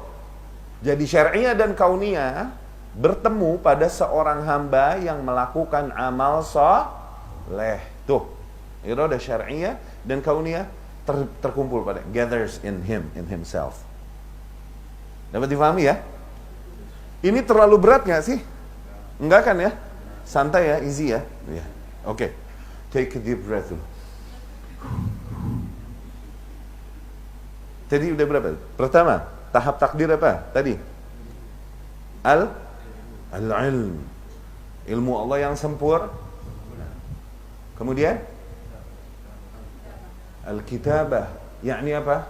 Jadi syar'iyah dan kauniyah bertemu pada seorang hamba yang melakukan amal saleh. Tuh. Iradah syar'iyah dan kauniyah terkumpul pada gathers in himself. Dapat difahami ya? Ini terlalu berat nggak sih? Enggak kan ya? Santai ya, easy ya. Ya. Oke. Take a deep breath. Tadi udah berapa? Pertama, tahap takdir apa? Tadi al-ilm, ilmu Allah yang sempurna. Kemudian al-kitabah, yakni apa?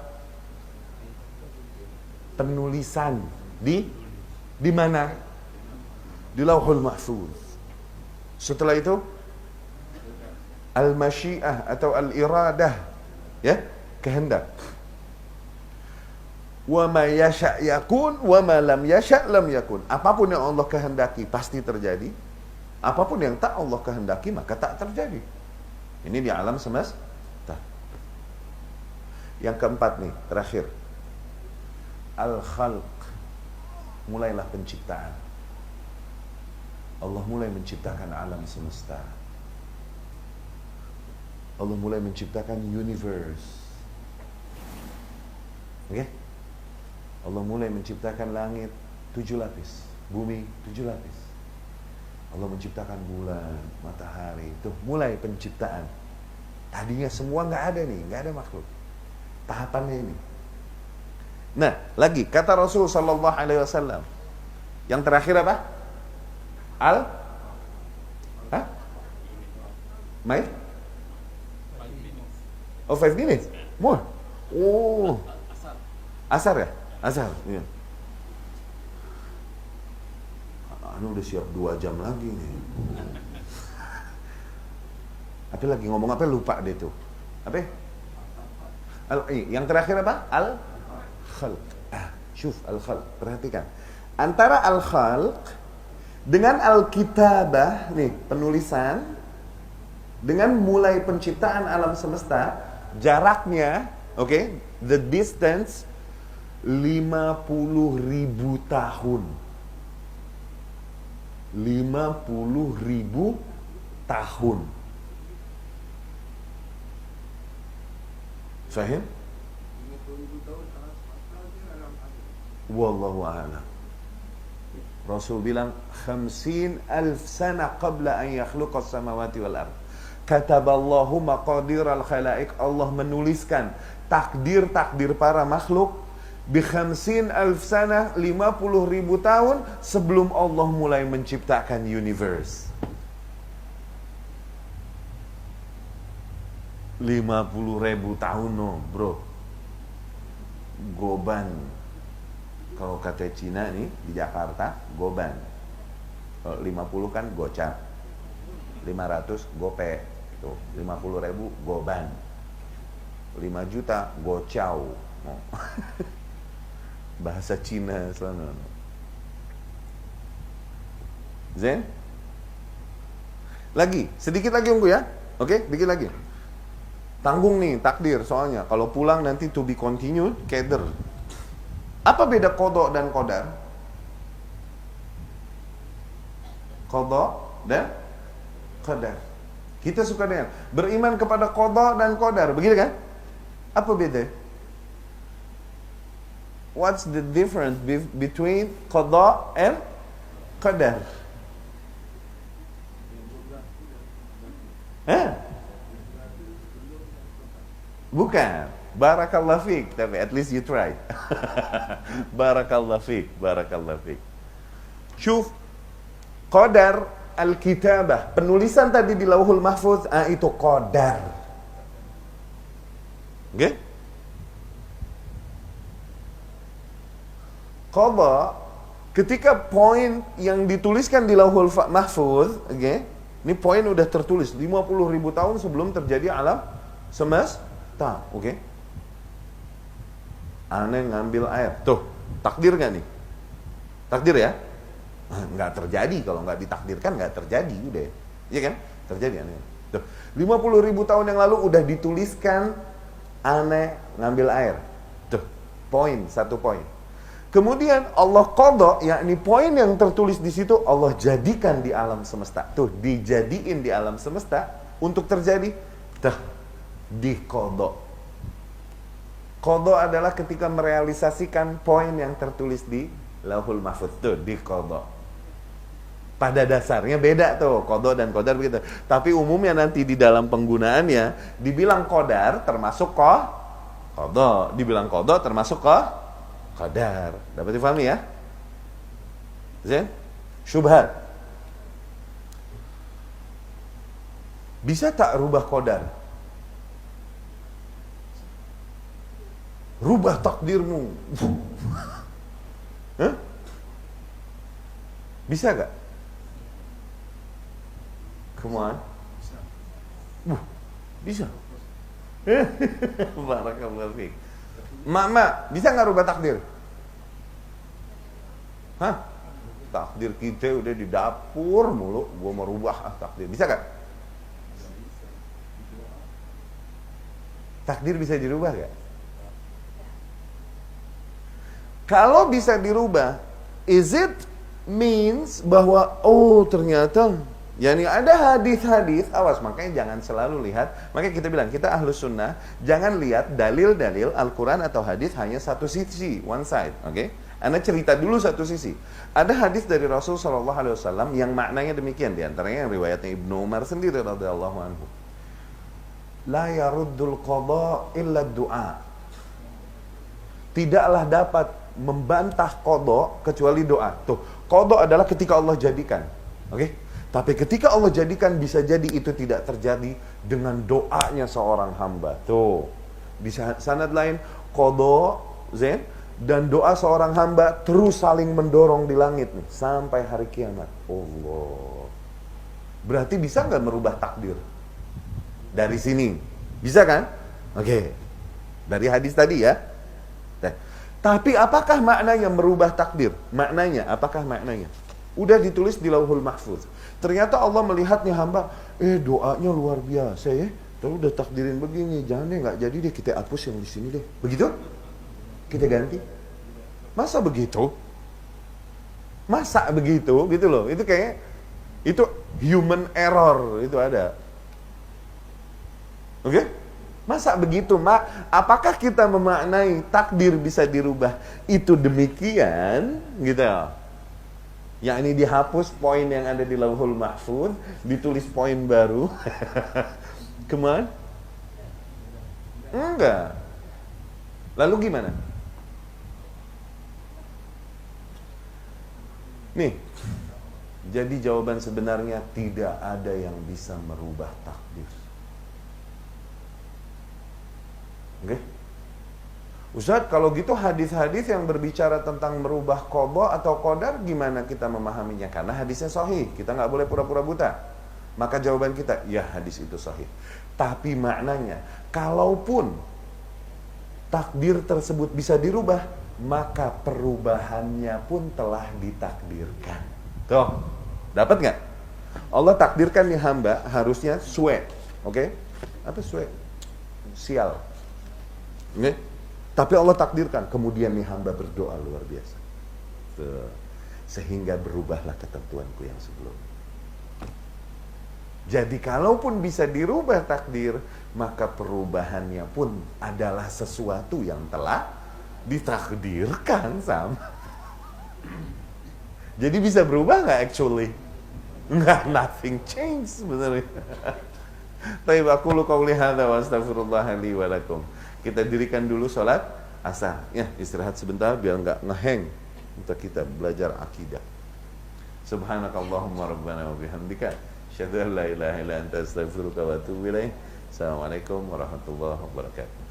Penulisan di mana? Di Lauhul Mahfuz. Setelah itu al-masyiah atau al-iradah, ya, kehendak. Wa ma yasha' yakun wa ma lam yasha' lam yakun. Apapun yang Allah kehendaki pasti terjadi. Apapun yang tak Allah kehendaki maka tak terjadi. Ini di alam semesta. Yang keempat nih, terakhir. Al-khalq. Mulailah penciptaan. Allah mulai menciptakan alam semesta. Allah mulai menciptakan universe. Oke? Allah mulai menciptakan langit 7 lapis, bumi 7 lapis. Allah menciptakan bulan, matahari, itu mulai penciptaan. Tadinya semua nggak ada nih, nggak ada makhluk. Tahapannya ini. Nah, lagi kata Rasul Sallallahu Alaihi Wasallam. Yang terakhir apa? Mike? Oh, 5 minutes? More? Oh. Asar ya? Asar, iya. Anu udah siap 2 jam lagi nih. Apa lagi ngomong apa lupa deh tuh. Apa? Yang terakhir apa? Al-khalq. Syuf al-khalq. Perhatikan. Antara al-khalq dengan al-kitabah nih, penulisan, dengan mulai penciptaan alam semesta, jaraknya, oke, the distance 50.000 tahun. 50.000 tahun. Fahim? 50.000 tahun Wallahu a'lam. Rasul bilang 50.000 sana qabla an yakhluqas samawati wal ard. Kataballahu maqadiral khalaiq. Allah menuliskan takdir-takdir para makhluk bi 50.000 sana, 50.000 tahun sebelum Allah mulai menciptakan universe. 50.000 tahun no, bro. Goban. Kalau kata Cina nih di Jakarta, goban. Kalau 50 kan gocap. 500 gope. Tuh, 50.000 goban. 5 juta gocau. Oh. Bahasa Cina selama. Zen? Lagi, sedikit lagi Unggu ya. Oke, dikit lagi. Tanggung nih takdir soalnya. Kalau pulang nanti to be continued, keder. Apa beda qada dan qadar? Qada dan qadar. Kita suka dengar beriman kepada qada dan qadar, begitu kan? Apa beda? What's the difference between qada and qadar? Bukan. Barakallah fiqh, tapi at least you tried. Barakallah fiqh, barakallah fiqh. Syuf, qadar al-kitabah, penulisan tadi di Lauhul Mahfuz, itu qadar. Oke? Qada, ketika poin yang dituliskan di Lauhul Mahfuz, oke? Ini poin udah tertulis 50.000 tahun sebelum terjadi alam semesta, oke? Aneh ngambil air. Tuh, takdir gak nih? Takdir ya? Nggak terjadi, kalau nggak ditakdirkan nggak terjadi, udah. Iya kan? Terjadi aneh. Tuh, 50.000 tahun yang lalu udah dituliskan aneh ngambil air. Tuh, poin, 1 poin. Kemudian Allah qada, yakni poin yang tertulis di situ Allah jadikan di alam semesta. Tuh, dijadiin di alam semesta untuk terjadi. Tuh, di qada. Qada adalah ketika merealisasikan poin yang tertulis di Lauhul Mahfuz, tuh di qada. Pada dasarnya beda tuh, qada dan qadar begitu. Tapi umumnya nanti di dalam penggunaannya dibilang qadar termasuk qada, dibilang qada termasuk qadar. Dapat difahami ya? Zain? Syubhat. Bisa tak rubah qadar? Rubah takdirmu. Hah? Bisa gak? Come on. Bisa. Barakallahu fiik. Mama, bisa nggak rubah takdir? Hah? Takdir kita udah di dapur mulu, gua mau rubah takdir. Bisa gak? Takdir bisa dirubah gak? Kalau bisa dirubah, is it means bahwa oh ternyata yani ada hadis-hadis, awas, makanya jangan selalu lihat, makanya kita bilang kita ahlus sunnah jangan lihat dalil-dalil Al-Quran atau hadis hanya satu sisi, one side, oke? Anda cerita dulu satu sisi. Ada hadis dari Rasul SAW yang maknanya demikian, diantaranya yang riwayatnya Ibnu Umar sendiri radhiyallahu anhu. La yaruddul qada illa du'a. Tidaklah dapat membantah qada kecuali doa. Tuh, qada adalah ketika Allah jadikan, oke? Tapi ketika Allah jadikan, bisa jadi itu tidak terjadi dengan doanya seorang hamba. Tuh, di sanad lain qada, Zain, dan doa seorang hamba terus saling mendorong di langit nih sampai hari kiamat. Allah. Berarti bisa nggak merubah takdir? Dari sini, bisa kan? Oke. Dari hadis tadi ya. Tapi apakah maknanya merubah takdir? Maknanya, apakah maknanya? Udah ditulis di Lauhul Mahfuz. Ternyata Allah melihat nih hamba, doanya luar biasa ya. Tapi udah takdirin begini, jangan deh, nggak jadi deh, kita hapus yang di sini deh. Begitu? Kita ganti. Masa begitu? Masa begitu? Gitu loh. Itu kayak itu human error, itu ada. Oke? Masa begitu, Mak? Apakah kita memaknai takdir bisa dirubah itu demikian, gitu? Yakni dihapus poin yang ada di Lauhul Mahfuz, ditulis poin baru. Come on? Enggak. Lalu gimana? Nih, jadi jawaban sebenarnya tidak ada yang bisa merubah takdir. Oke? Ustaz, kalau gitu hadis-hadis yang berbicara tentang merubah qada atau qadar, gimana kita memahaminya? Karena hadisnya sahih, kita nggak boleh pura-pura buta. Maka jawaban kita, ya hadis itu sahih. Tapi maknanya, kalaupun takdir tersebut bisa dirubah, maka perubahannya pun telah ditakdirkan. Tuh, dapat nggak? Allah takdirkan nih hamba harusnya sweat, oke? Apa sweat? Sial. Oke? Tapi Allah takdirkan, kemudian nih hamba berdoa luar biasa. Tuh. Sehingga berubahlah ketentuanku yang sebelumnya. Jadi kalaupun bisa dirubah takdir, maka perubahannya pun adalah sesuatu yang telah ditakdirkan sama. Jadi bisa berubah nggak actually? Nggak, nothing change sebenarnya. Taib aku lu qauli hadza wa astaghfirullah li wa lakum. Kita dirikan dulu sholat asar. Ya, istirahat sebentar biar nggak ngeheng untuk kita belajar akidah. Subhanakallahumma rabbana wa bihamdika asyhadu an la ilaha illa anta astaghfiruka wa atubu ilaik. Assalamualaikum warahmatullahi wabarakatuh.